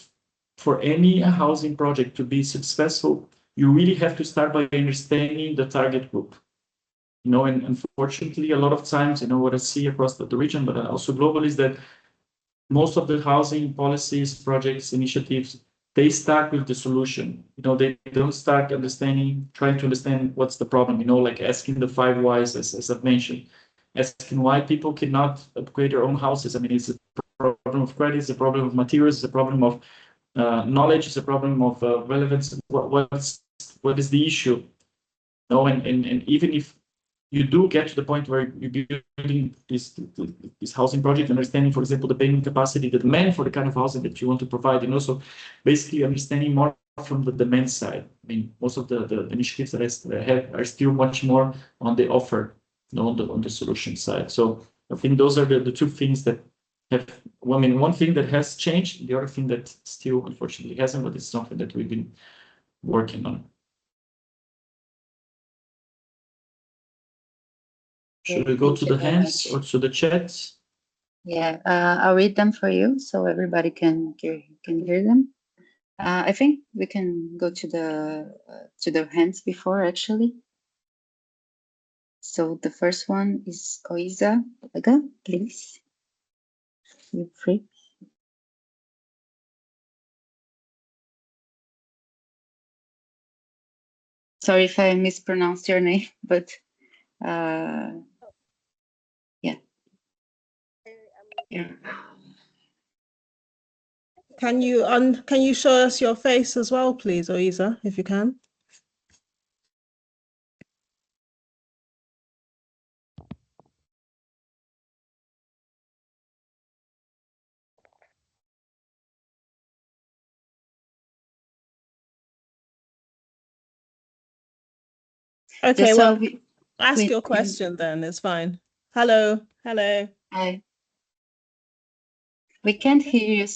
for any housing project to be successful, you really have to start by understanding the target group. You know, and unfortunately, a lot of times, you know, what I see across the region, but also globally, is that most of the housing policies, projects, initiatives, they start with the solution. You know, they don't start trying to understand what's the problem, you know, like asking the 5 whys, as I've mentioned, asking why people cannot upgrade their own houses. I mean, it's a problem of credit, it's a problem of materials, it's a problem of knowledge, it's a problem of relevance. What is the issue? No, and even if you do get to the point where you're building this housing project, understanding, for example, the payment capacity, the demand for the kind of housing that you want to provide, and also basically understanding more from the demand side. I mean, most of the initiatives that I have are still much more on the offer, you know, on the solution side. So I think those are the two things that have, well, I mean, one thing that has changed, the other thing that still unfortunately hasn't, but it's something that we've been working on. Should we go to the hands or to the chat?
Yeah, I'll read them for you so everybody can hear them. I think we can go to the hands before, actually. So the first one is Oiza Aga, please. You're free. Sorry if I mispronounced your name, but yeah. Yeah.
Can you show us your face as well, please, Oiza, if you can? Okay,
Just
well,
so we,
ask your question then, it's fine. Hello, hello.
we can't hear you.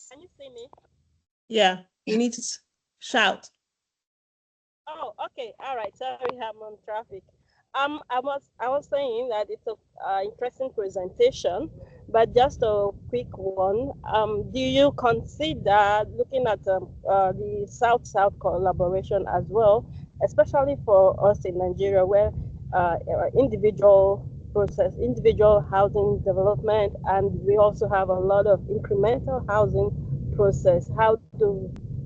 Can you see me?
Yeah, you need to shout.
Oh, okay. All right. Sorry, I'm on traffic. I was saying that it's a interesting presentation, but just a quick one. Do you consider looking at the South-South collaboration as well, especially for us in Nigeria, where individual housing development, and we also have a lot of incremental housing process.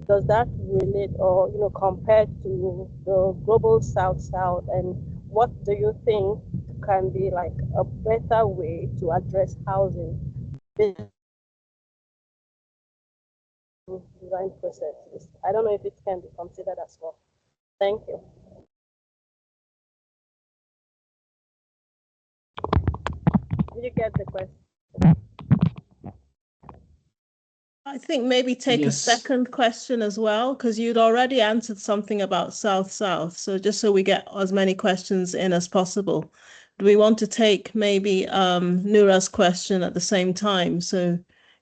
Does that relate or compare to the global South-South, and what do you think can be like a better way to address housing design processes? I don't know if it can be considered as well. Thank you. Did you get the question?
I think maybe take a
Yes.
second question as well, because you'd already answered something about South-South. So just so we get as many questions in as possible, do we want to take maybe Noura's question at the same time, so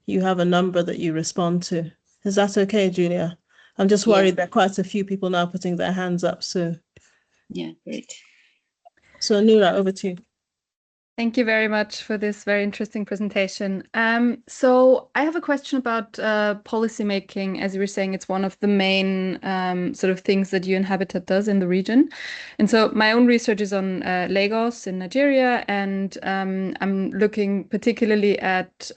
you have a number that you respond to? Is that okay, Julia? I'm just worried there are quite a few people now putting their hands up. So
Yeah, great.
So Noura, over to you.
Thank you very much for this very interesting presentation. So I have a question about policymaking. As you were saying, it's one of the main sort of things that UN Habitat does in the region. And so my own research is on Lagos in Nigeria, and I'm looking particularly at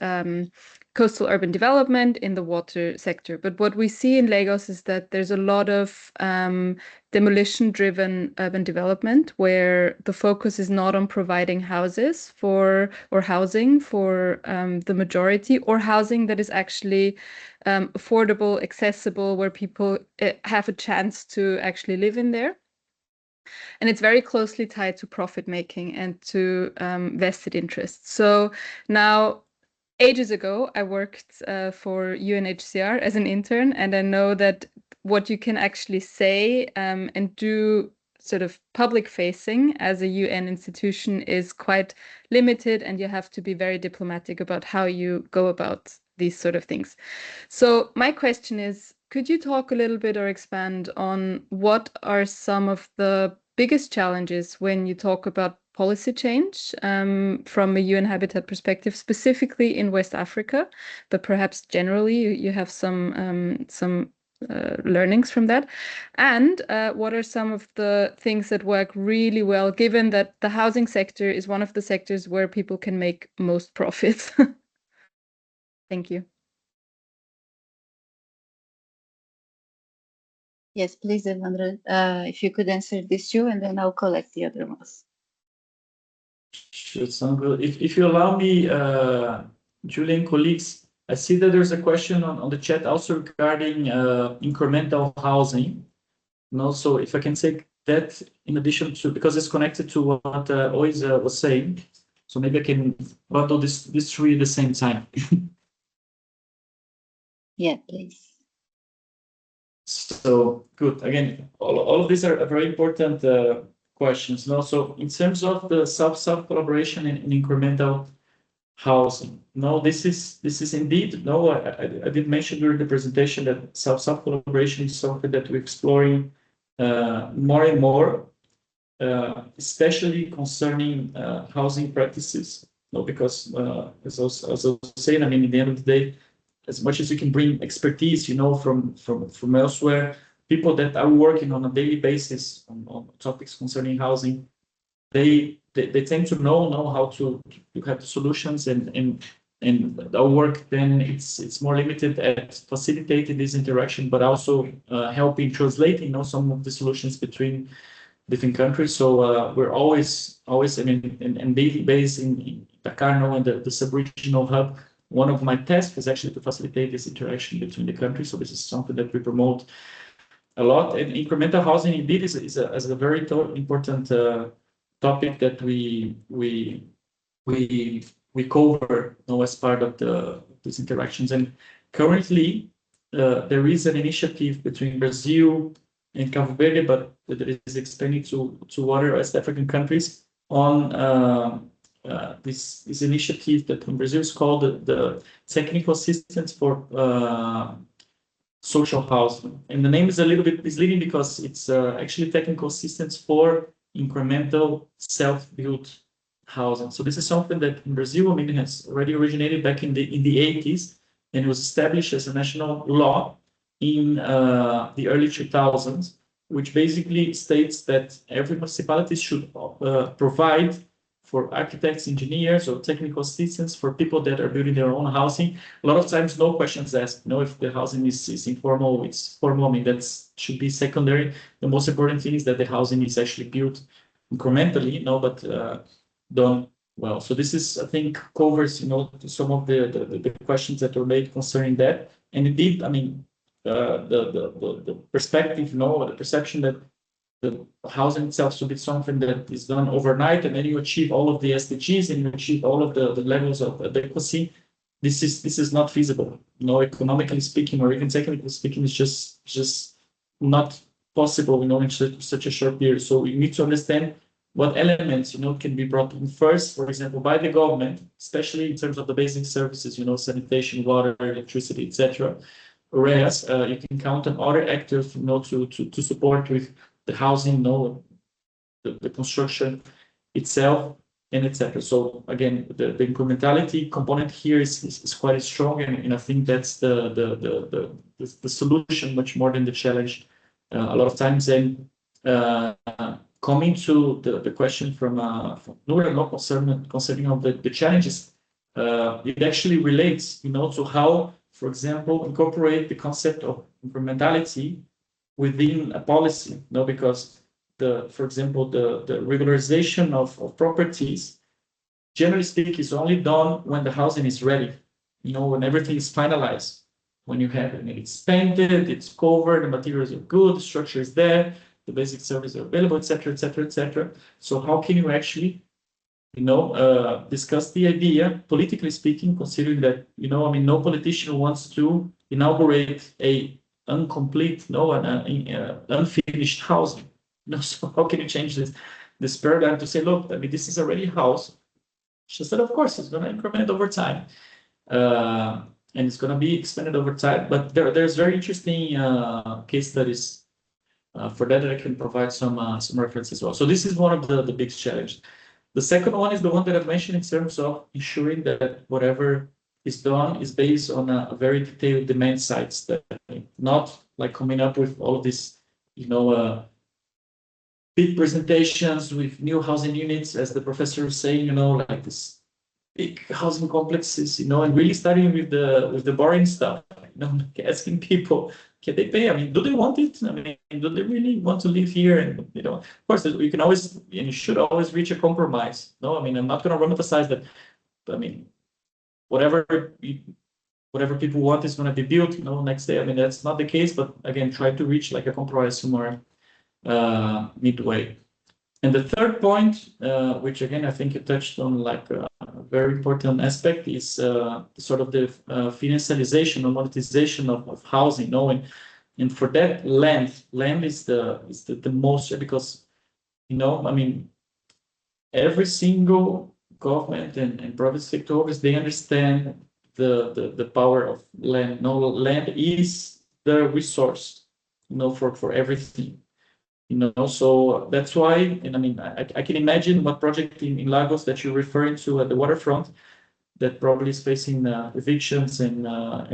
coastal urban development in the water sector. But what we see in Lagos is that there's a lot of demolition-driven urban development where the focus is not on providing houses housing for the majority, or housing that is actually affordable, accessible, where people have a chance to actually live in there. And it's very closely tied to profit making and to vested interests. So now, ages ago, I worked for UNHCR as an intern, and I know that what you can actually say and do sort of public facing as a UN institution is quite limited, and you have to be very diplomatic about how you go about these sort of things. So my question is, could you talk a little bit or expand on what are some of the biggest challenges when you talk about policy change from a UN Habitat perspective, specifically in West Africa, but perhaps generally you have some learnings from that? And what are some of the things that work really well, given that the housing sector is one of the sectors where people can make most profits? Thank you.
Yes, please, Evandra, if you could answer this too, and then I'll collect the other ones.
Should sound good. If you allow me, Julian, colleagues, I see that there's a question on the chat also regarding incremental housing. And also, if I can take that in addition to, because it's connected to what Oiza was saying, so maybe I can bundle this three at the same time.
Yeah, please.
So good. Again, all of these are very important questions. And also, in terms of the South-South collaboration in incremental housing, no, this is indeed, no, I did mention during the presentation that South-South collaboration is something that we're exploring more and more, especially concerning housing practices. No, because as I was saying, I mean, at the end of the day, as much as you can bring expertise, from elsewhere, people that are working on a daily basis on topics concerning housing, they tend to know how to have the solutions, and our work then it's more limited at facilitating this interaction, but also helping translating some of the solutions between different countries. So we're always, I mean, and daily based in Dakar now and the sub-regional hub. One of my tasks is actually to facilitate this interaction between the countries. So this is something that we promote a lot. And incremental housing indeed is a very important topic that we cover, you know, as part of these interactions. And currently, there is an initiative between Brazil and Cabo Verde, but that is expanding to other West African countries on this initiative that in Brazil is called the Technical Assistance for Social Housing. And the name is a little bit misleading because it's actually technical assistance for incremental self-built housing. So this is something that in Brazil, I mean, has already originated back in the 80s and was established as a national law in the early 2000s, which basically states that every municipality should provide for architects, engineers, or technical assistants for people that are building their own housing. A lot of times, no questions asked. You know, if the housing is informal, it's formal. I mean, that should be secondary. The most important thing is that the housing is actually built incrementally, you know, but done well. So this is, I think, covers, you know, some of the questions that were made concerning that. And indeed, I mean, the perspective, you know, the perception that the housing itself should be something that is done overnight, and then you achieve all of the SDGs and you achieve all of the levels of adequacy. This is not feasible. You know, economically speaking, or even technically speaking, it's just not possible, you know, in such a short period. So you need to understand what elements, you know, can be brought in first, for example, by the government, especially in terms of the basic services, you know, sanitation, water, electricity, etc. Whereas you can count on other actors, you know, to support with the housing, you know, the construction itself, and etc. So again, the incrementality component here is quite strong, and I think that's the solution much more than the challenge a lot of times. And coming to the question from Nura concerning of the challenges, it actually relates, you know, to how, for example, incorporate the concept of incrementality within a policy, you know, because for example, the regularization of properties, generally speaking, is only done when the housing is ready, you know, when everything is finalized, when you have it, it's painted, it's covered, the materials are good, the structure is there, the basic services are available, etc., etc., etc. So how can you actually, you know, discuss the idea, politically speaking, considering that, you know, I mean, no politician wants to inaugurate a incomplete, no, unfinished housing. You know, so how can you change this paradigm to say, look, I mean, this is already a house. She said, of course, it's going to increment over time, and it's going to be expanded over time. But there's very interesting case studies for that I can provide some reference as well. So this is one of the big challenges. The second one is the one that I've mentioned in terms of ensuring that whatever is done is based on a very detailed demand side study, not like coming up with all of this, you know, big presentations with new housing units, as the professor was saying, you know, like this big housing complexes, you know, and really starting with the boring stuff, you know, asking people, can they pay? I mean, do they want it? I mean, do they really want to live here? And, you know, of course, you can always, and you should always reach a compromise. No, I mean, I'm not going to romanticize that. I mean, whatever people want is going to be built, you know, next day. I mean, that's not the case, but again, try to reach like a compromise somewhere midway. And the third point, which again, I think you touched on, like a very important aspect, is sort of the financialization or monetization of housing. You know, and for that, land is the most, because, you know, I mean, every single government and private sectors, they understand the power of land. No, land is the resource, you know, for everything. You know, so that's why, and I mean, I can imagine what project in Lagos that you're referring to at the waterfront, that probably is facing evictions and I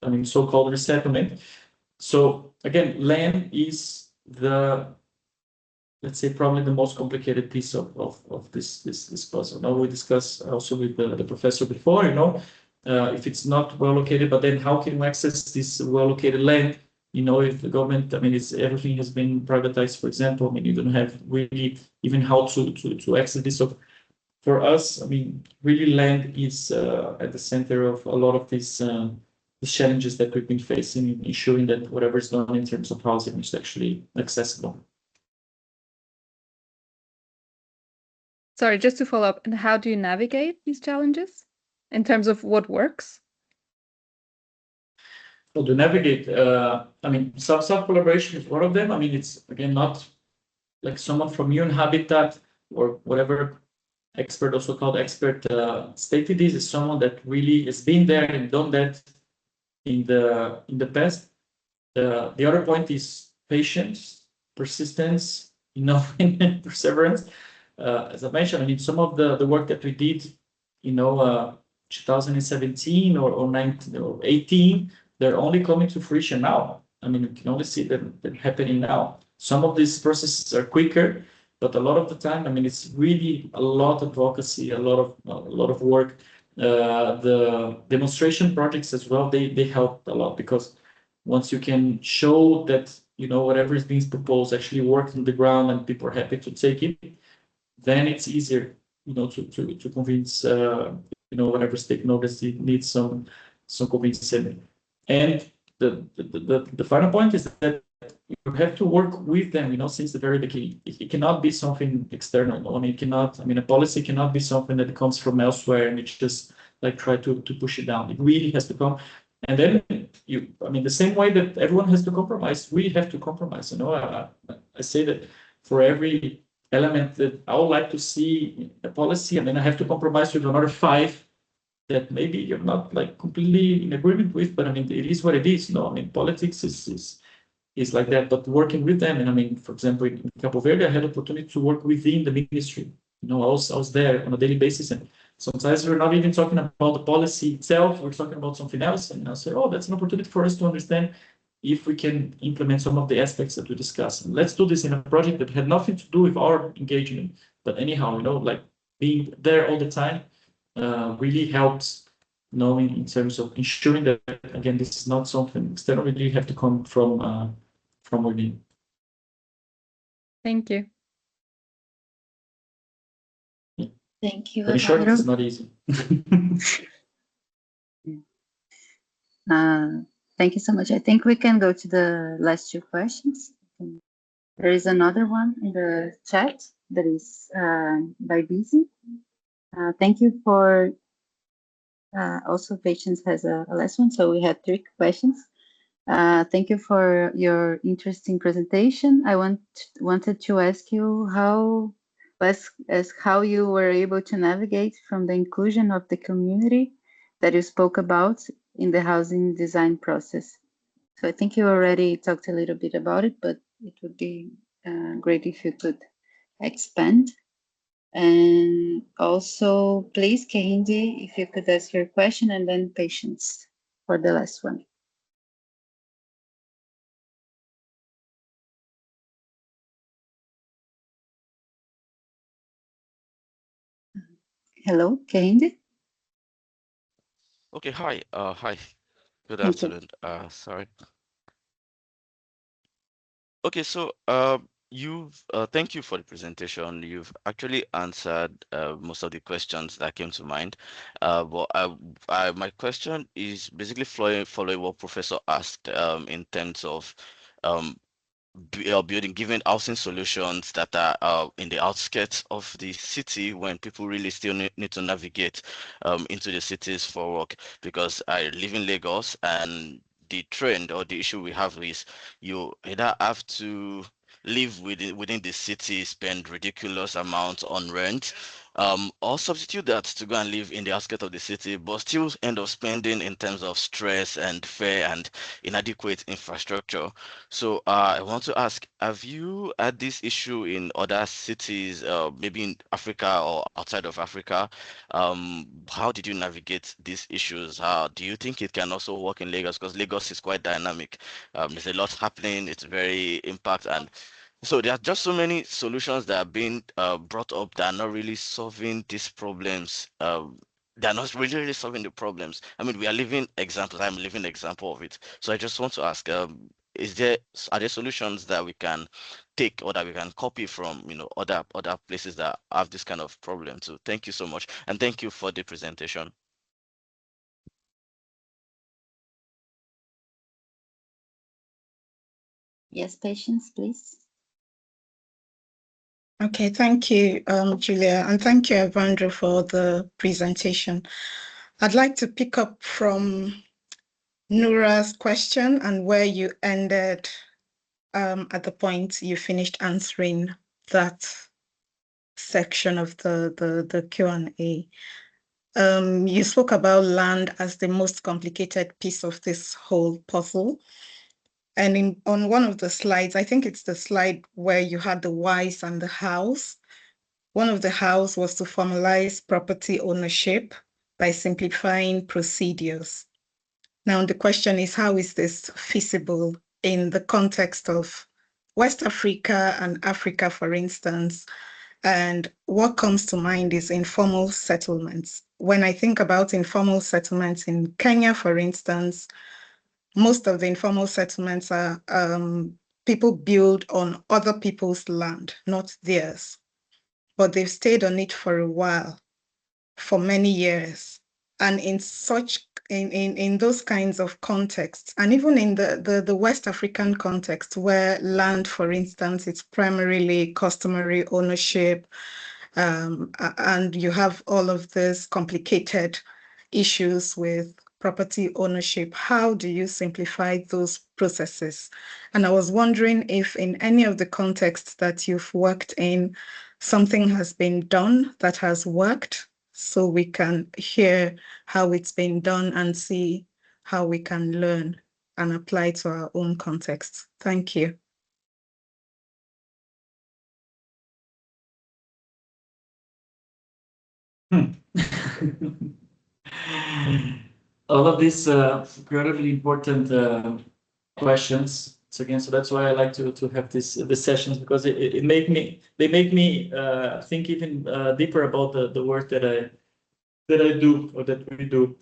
mean, so-called resettlement. So again, land is let's say, probably the most complicated piece of this puzzle. Now we discussed also with the professor before, you know, if it's not well located, but then how can we access this well located land you know, if the government, I mean, it's everything has been privatized, for example, I mean, you don't have really even how to access this. So for us, I mean, really land is at the center of a lot of these challenges that we've been facing in ensuring that whatever is done in terms of housing is actually accessible.
Sorry, just to follow up, and how do you navigate these challenges in terms of what works?
So to navigate, I mean, self-collaboration is one of them. I mean, it's again not like someone from UN Habitat or whatever expert, also called expert, stated this is someone that really has been there and done that in the past. The other point is patience, persistence, you know, and perseverance. As I mentioned, I mean, some of the work that we did, you know, 2017 or 19 or 18, they're only coming to fruition now. I mean, you can only see them happening now. Some of these processes are quicker, but a lot of the time, I mean, it's really a lot of advocacy, a lot of work. The demonstration projects as well, they help a lot, because once you can show that, you know, whatever is being proposed actually works on the ground and people are happy to take it, then it's easier, you know, to convince, you know, whatever stakeholders needs some convincing. And the final point is that you have to work with them, you know, since the very beginning. It cannot be something external. I mean, it cannot, I mean, a policy cannot be something that comes from elsewhere and it's just like try to push it down. It really has to come. And then I mean, the same way that everyone has to compromise, we have to compromise. You know, I say that for every element that I would like to see a policy, I mean, I have to compromise with another 5 that maybe you're not like completely in agreement with, but I mean, it is what it is. No, I mean, politics is like that, but working with them. And I mean, for example, in Cabo Verde, I had the opportunity to work within the ministry. You know, I was there on a daily basis, and sometimes we're not even talking about the policy itself, we're talking about something else. And I say, oh, that's an opportunity for us to understand if we can implement some of the aspects that we discussed. And let's do this in a project that had nothing to do with our engagement. But anyhow, you know, like being there all the time really helps, you know, in terms of ensuring that, again, this is not something external, really have to come from within.
Thank you.
Thank you,
But in short,
Evandro.
it's not easy.
Thank you so much. I think we can go to the last 2 questions. There is another one in the chat that is by Busy. Thank you for also Patience has a last one, so we have 3 questions. Thank you for your interesting presentation. I wanted to ask you how you were able to navigate from the inclusion of the community that you spoke about in the housing design process. So I think you already talked a little bit about it, but it would be great if you could expand. And also, please, Kehinde, if you could ask your question, and then Patience for the last one. Hello, Kehinde?
Okay, hi. Hi. Good
Thank you.
afternoon. Sorry. Okay, so thank you for the presentation. You've actually answered most of the questions that came to mind. But my question is basically following what Professor asked in terms of building, giving housing solutions that are in the outskirts of the city when people really still need to navigate into the cities for work. Because I live in Lagos, and the trend or the issue we have is you either have to live within the city, spend ridiculous amounts on rent, or substitute that to go and live in the outskirts of the city, but still end up spending in terms of stress and fare and inadequate infrastructure. So I want to ask, have you had this issue in other cities, maybe in Africa or outside of Africa? How did you navigate these issues? How do you think it can also work in Lagos? Because Lagos is quite dynamic. There's a lot happening. It's very impact, and so there are just so many solutions that are being brought up that are not really solving these problems. They're not really solving the problems. I mean, we are living examples. I'm a living example of it. So I just want to ask, are there solutions that we can take or that we can copy from, other places that have this kind of problem? So thank you so much, and thank you for the presentation.
Yes, Patience, please.
Okay, thank you, Julia, and thank you, Evandro, for the presentation. I'd like to pick up from Noura's question and where you ended at the point you finished answering that section of the Q&A. You spoke about land as the most complicated piece of this whole puzzle. And on one of the slides, I think it's the slide where you had the whys and the hows. One of the hows was to formalize property ownership by simplifying procedures. Now, the question is, how is this feasible in the context of West Africa and Africa, for instance? And what comes to mind is informal settlements. When I think about informal settlements in Kenya, for instance, most of the informal settlements are people build on other people's land, not theirs. But they've stayed on it for a while, for many years. And in those kinds of contexts, and even in the West African context, where land, for instance, it's primarily customary ownership, and you have all of these complicated issues with property ownership, how do you simplify those processes? And I was wondering if in any of the contexts that you've worked in, something has been done that has worked, so we can hear how it's been done and see how we can learn and apply to our own context. Thank you.
All of these incredibly important questions. So again, so that's why I like to have the sessions, because they make me think even deeper about the work that I do, or that we do.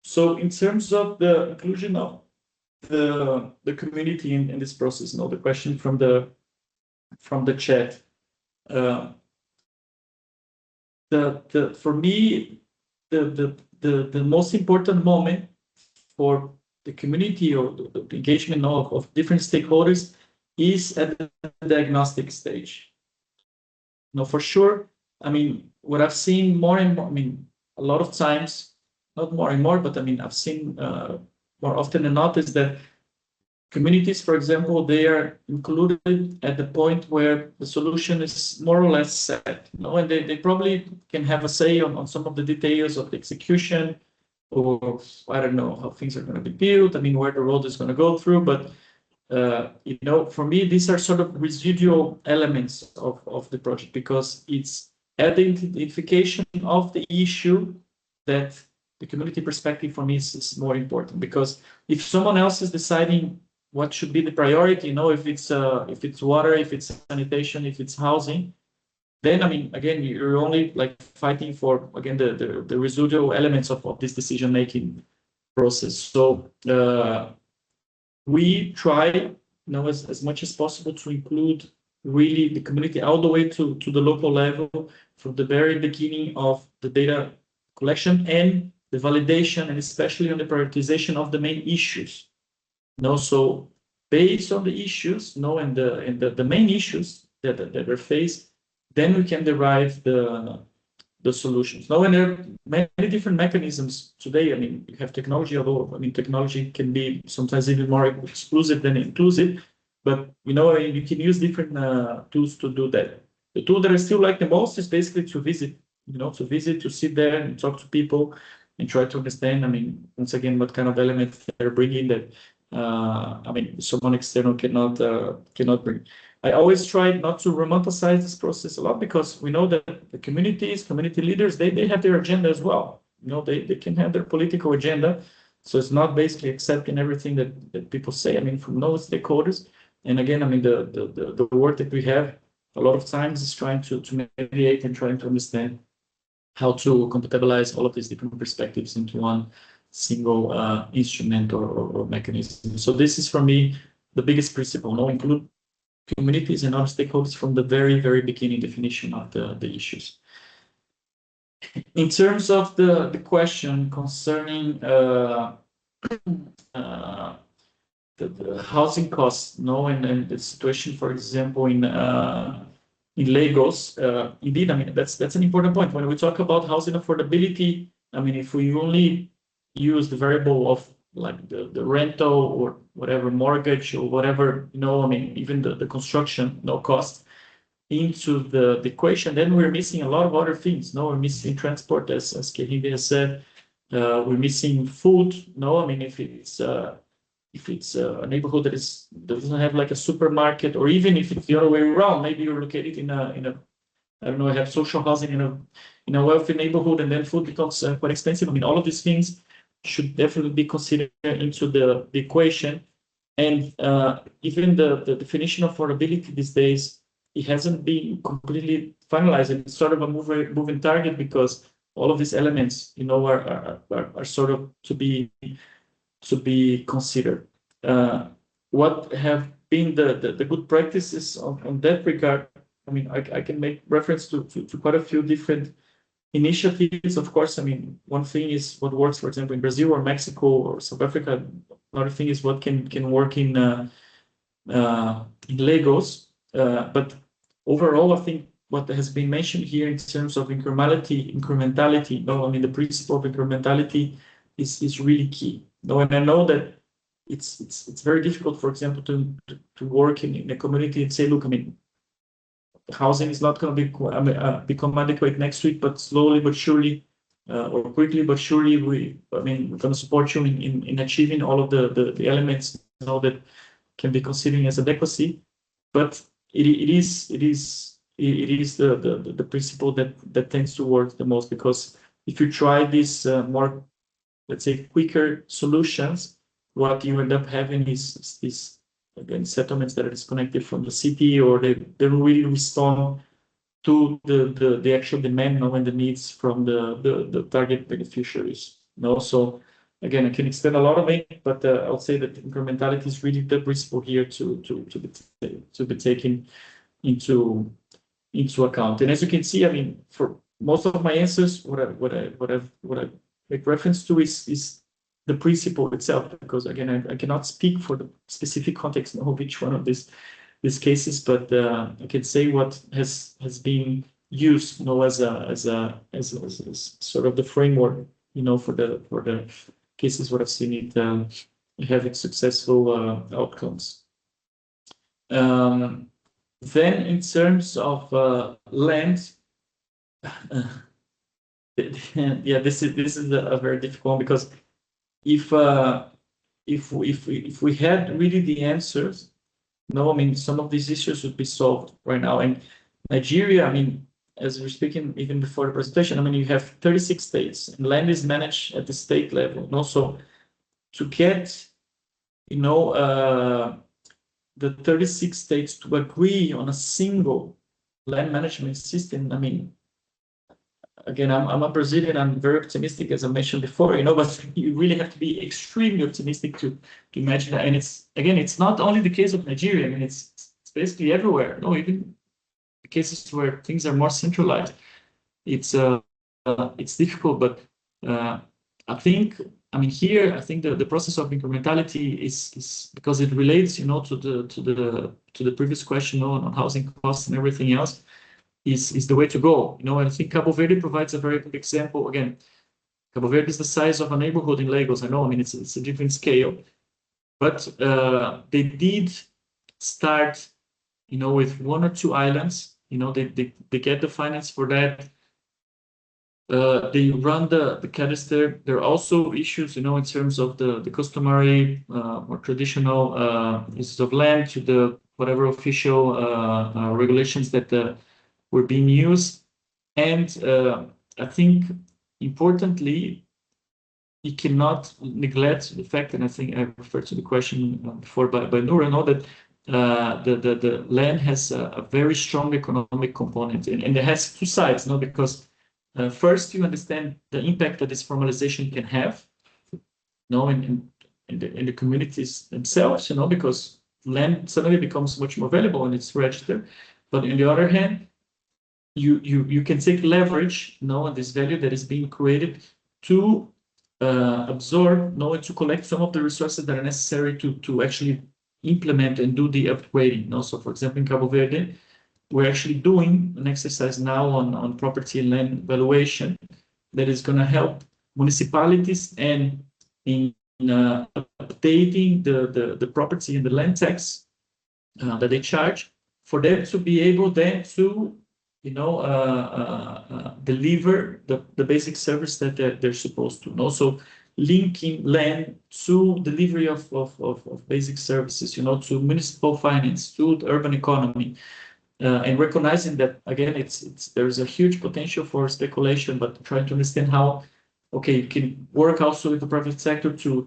So in terms of the inclusion of the community in this process, the question from the chat. For me, the most important moment for the community, or the engagement of different stakeholders, is at the diagnostic stage. For sure, I mean, what I've seen more and more, I mean, a lot of times, not more and more, but I mean, I've seen more often than not, is that communities, for example, they are included at the point where the solution is more or less set, and they probably can have a say on some of the details of the execution, or I don't know how things are going to be built, I mean, where the road is going to go through, but for me, these are sort of residual elements of the project, because it's at the identification of the issue that the community perspective for me is more important. Because if someone else is deciding what should be the priority, if it's water, if it's sanitation, if it's housing, then I mean, again, you're only like fighting for, again, the residual elements of this decision making process. So we try, as much as possible, to include really the community all the way to the local level, from the very beginning of the data collection and the validation, and especially on the prioritization of the main issues. So based on the issues, and the main issues that are faced, then we can derive the solutions. And there are many different mechanisms today. I mean, you have technology, although I mean, technology can be sometimes even more exclusive than inclusive, but you can use different tools to do that. The tool that I still like the most is basically to visit, to sit there and talk to people and try to understand, I mean, once again, what kind of elements they're bringing that, I mean, someone external cannot bring. I always try not to romanticize this process a lot, because we know that the community leaders, they have their agenda as well. They can have their political agenda. So it's not basically accepting everything that people say, I mean, from those stakeholders. And again, I mean, the work that we have a lot of times is trying to mediate and trying to understand how to compatibilize all of these different perspectives into one single instrument or mechanism. So this is, for me, the biggest principle, no, include communities and other stakeholders from the very, very beginning definition of the issues. In terms of the question concerning the housing costs, no, and the situation, for example, in Lagos, indeed, I mean, that's an important point. When we talk about housing affordability, I mean, if we only use the variable of like the rental or whatever mortgage or whatever, you know, I mean, even the construction, no cost into the equation, then we're missing a lot of other things. No, we're missing transport, as Kehinde has said. We're missing food. No, I mean, if it's a neighborhood that doesn't have like a supermarket, or even if it's the other way around, maybe you're located in a I don't know, have social housing in a wealthy neighborhood, and then food becomes quite expensive. I mean, all of these things should definitely be considered into the equation. And even the definition of affordability these days, it hasn't been completely finalized. It's sort of a moving target, because all of these elements, you know, are sort of to be considered. What have been the good practices on that regard? I mean, I can make reference to quite a few different initiatives. Of course, I mean, one thing is what works, for example, in Brazil or Mexico or South Africa. Another thing is what can work in Lagos. But overall, I think what has been mentioned here in terms of incrementality, no, I mean, the principle of incrementality is really key. No, and I know that it's very difficult, for example, to work in a community and say, look, I mean, housing is not going to become adequate next week, but slowly but surely, or quickly but surely, we're going to support you in achieving all of the elements, you know, that can be considered as adequacy. But it is the principle that tends to work the most, because if you try these more, let's say, quicker solutions, what you end up having is again, settlements that are disconnected from the city, or they don't really respond to the actual demand, and the needs from the target beneficiaries. So again, I can extend a lot of it, but I'll say that incrementality is really the principle here to be taken into account. And as you can see, I mean, for most of my answers, what I make reference to is the principle itself, because again, I cannot speak for the specific context of each one of these cases, but I can say what has been used, as a sort of the framework, for the cases where I've seen it having successful outcomes. Then, in terms of land, yeah, this is a very difficult one, because if we had really the answers, I mean, some of these issues would be solved right now. And Nigeria, I mean, as we're speaking even before the presentation, I mean, you have 36 states, and land is managed at the state level. And also, to get, the 36 states to agree on a single land management system, I mean, again, I'm a Brazilian. I'm very optimistic, as I mentioned before, but you really have to be extremely optimistic to imagine that. And it's not only the case of Nigeria. I mean, it's basically everywhere. Even the cases where things are more centralized, it's difficult. But I think the process of incrementality is because it relates, to the previous question on housing costs and everything else. Is the way to go, and I think Cabo Verde provides a very good example. Again, Cabo Verde is the size of a neighborhood in Lagos. I know, I mean, it's a different scale, but they did start, with one or two islands. They get the finance for that. They run the cadastre. There are also issues, in terms of the customary or traditional uses of land to the whatever official regulations that were being used. And I think, importantly, you cannot neglect the fact, and I think I referred to the question before by Noura, that the land has a very strong economic component, and it has two sides, because first, you understand the impact that this formalization can have, in the communities themselves, because land suddenly becomes much more valuable when it's registered. But on the other hand, you can take leverage, on this value that is being created to absorb, and to collect some of the resources that are necessary to actually implement and do the upgrading. So, for example, in Cabo Verde, we're actually doing an exercise now on property and land valuation that is going to help municipalities and in updating the property and the land tax that they charge, for them to be able then to deliver the basic service that they're supposed to. And also linking land to delivery of basic services, to municipal finance, to the urban economy. And recognizing that, again, there's a huge potential for speculation, but trying to understand how, you can work also with the private sector to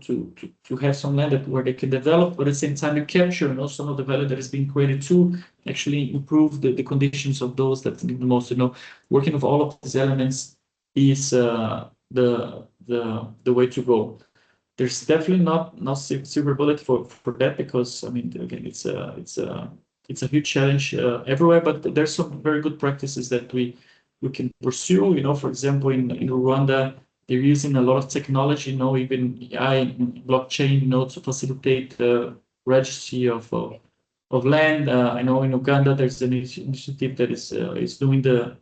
have some land where they can develop, but at the same time you capture, some of the value that is being created to actually improve the conditions of those that need the most. Working with all of these elements is the way to go. There's definitely not silver bullet for that, because again, it's a huge challenge everywhere, but there's some very good practices that we can pursue. For example, in Rwanda, they're using a lot of technology, even AI, blockchain, to facilitate the registry of land. I know in Uganda there's an initiative that is doing the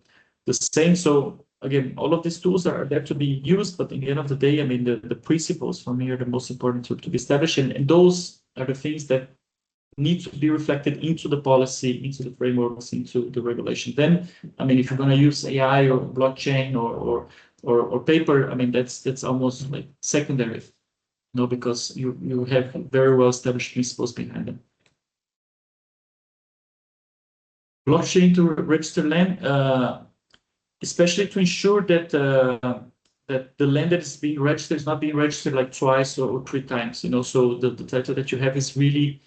same. So again, all of these tools are there to be used, but in the end of the day, the principles for me are the most important to be established, and those are the things that need to be reflected into the policy, into the frameworks, into the regulation. Then, if you're going to use AI or blockchain or paper, that's almost like secondary, because you have very well established principles behind them. Blockchain to register land, especially to ensure that that the land that is being registered is not being registered like twice or 3 times. So the title that you have is really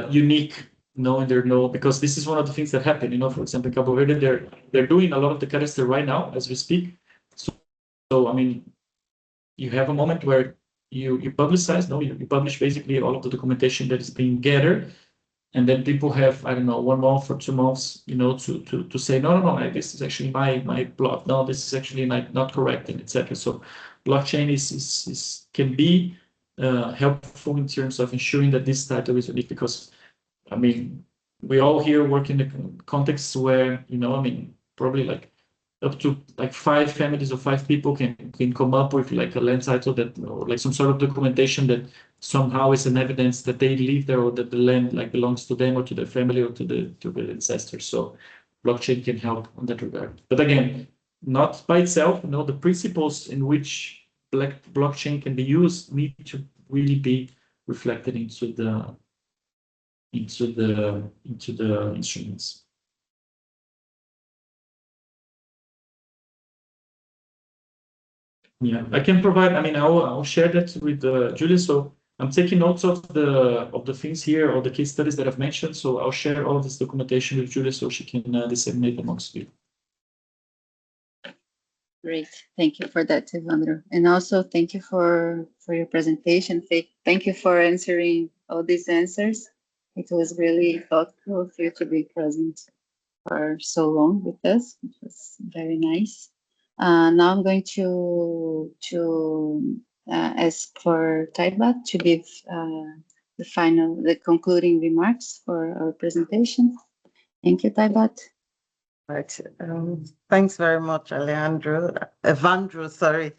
unique, and there because this is one of the things that happen. For example, in Cabo Verde, they're doing a lot of the cadastre right now as we speak. So you have a moment where you publicize, you publish basically all of the documentation that is being gathered, and then people have, I don't know, 1 month or 2 months, to say no, this is actually my plot. No, this is actually not correct, and etc. So blockchain can be helpful in terms of ensuring that this title is unique, because we all here work in the context where probably like up to 5 families or 5 people can come up with like a land title that, or like some sort of documentation that somehow is an evidence that they live there, or that the land belongs to them or to their family or to the ancestors. So blockchain can help on that regard. But again, not by itself. The principles in which blockchain can be used need to really be reflected into the instruments. Yeah, I can provide. I'll share that with Julia. So I'm taking notes of the things here, or the case studies that I've mentioned. So I'll share all of this documentation with Julia so she can disseminate amongst you.
Great, thank you for that, Evandro, and also thank you for your presentation. Thank you for answering all these answers. It was really thoughtful for you to be present for so long with us. It was very nice. Now I'm going to ask for Taibat to give the concluding remarks for our presentation. Thank you, Taibat.
Right. Thanks very much, Evandro, sorry.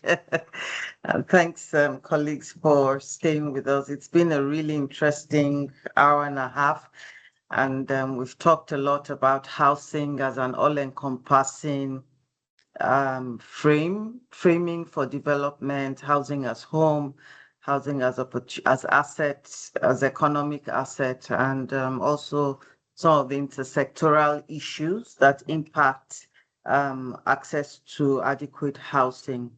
And thanks, colleagues, for staying with us. It's been a really interesting hour and a half. And we've talked a lot about housing as an all-encompassing framing for development, housing as home, housing as assets, as economic asset, and also some of the intersectoral issues that impact access to adequate housing.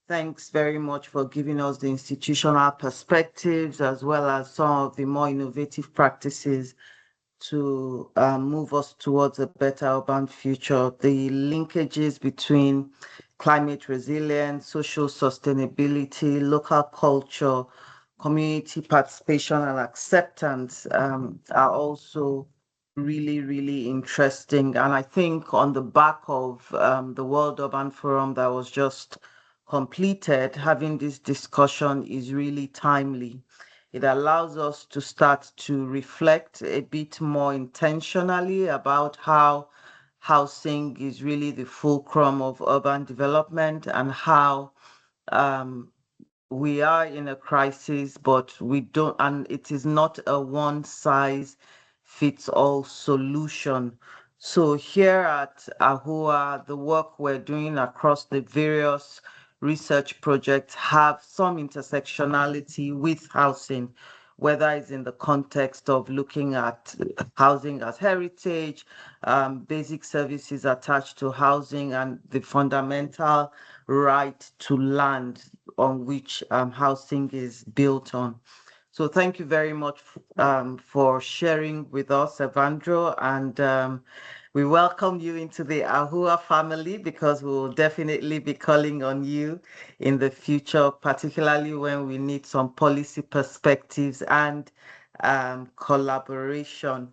Thanks very much for giving us the institutional perspectives, as well as some of the more innovative practices to move us towards a better urban future. The linkages between climate resilience, social sustainability, local culture, community participation and acceptance are also really, really interesting. And I think on the back of the World Urban Forum that was just completed, having this discussion is really timely. It allows us to start to reflect a bit more intentionally about how housing is really the fulcrum of urban development and how we are in a crisis, but we don't, and it is not a one size fits all solution. So here at AHUWA, the work we're doing across the various research projects have some intersectionality with housing, whether it's in the context of looking at housing as heritage, basic services attached to housing, and the fundamental right to land on which housing is built on. So thank you very much for sharing with us, Evandro, and we welcome you into the AHUWA family because we will definitely be calling on you in the future, particularly when we need some policy perspectives and collaboration.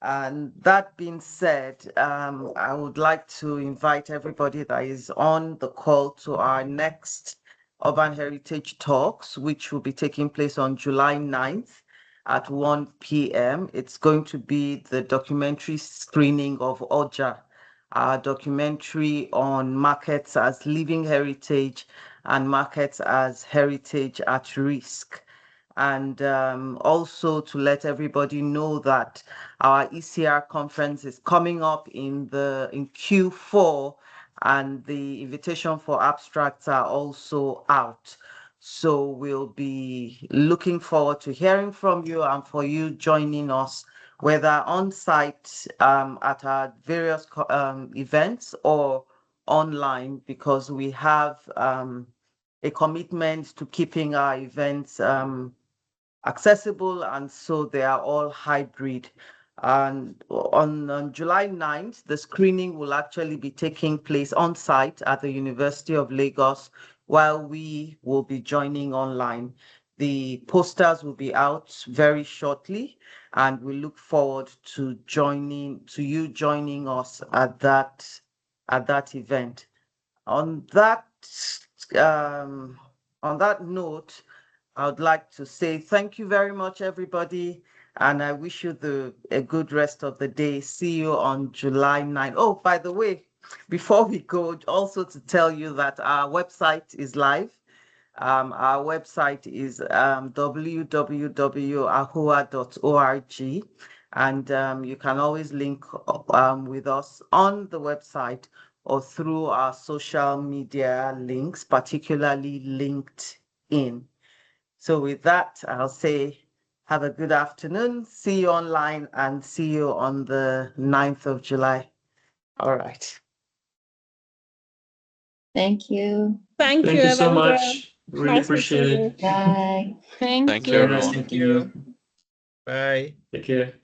And that being said, I would like to invite everybody that is on the call to our next Urban Heritage Talks, which will be taking place on July 9th at 1 p.m. It's going to be the documentary screening of Oja, our documentary on markets as living heritage and markets as heritage at risk. And also to let everybody know that our ECR conference is coming up in Q4, and the invitation for abstracts are also out. So we'll be looking forward to hearing from you and for you joining us, whether on site at our various events or online, because we have a commitment to keeping our events accessible, and so they are all hybrid. And on July 9th, the screening will actually be taking place on site at the University of Lagos, while we will be joining online. The posters will be out very shortly, and we look forward to you joining us at that event. On that note, I would like to say thank you very much, everybody, and I wish you a good rest of the day. See you on July 9th. Oh, by the way, before we go, also to tell you that our website is live. Our website is www.ahuwa.org, and you can always link with us on the website or through our social media links, particularly LinkedIn. So with that, I'll say have a good afternoon. See you online and see you on the 9th of July. All right.
Thank you.
Thank you,
you so
Evandro.
much. Really
Nice
appreciate
meeting
it.
you.
Bye.
Thank
Thank you,
you.
Very nice
everyone.
meeting you.
Bye.
Take care.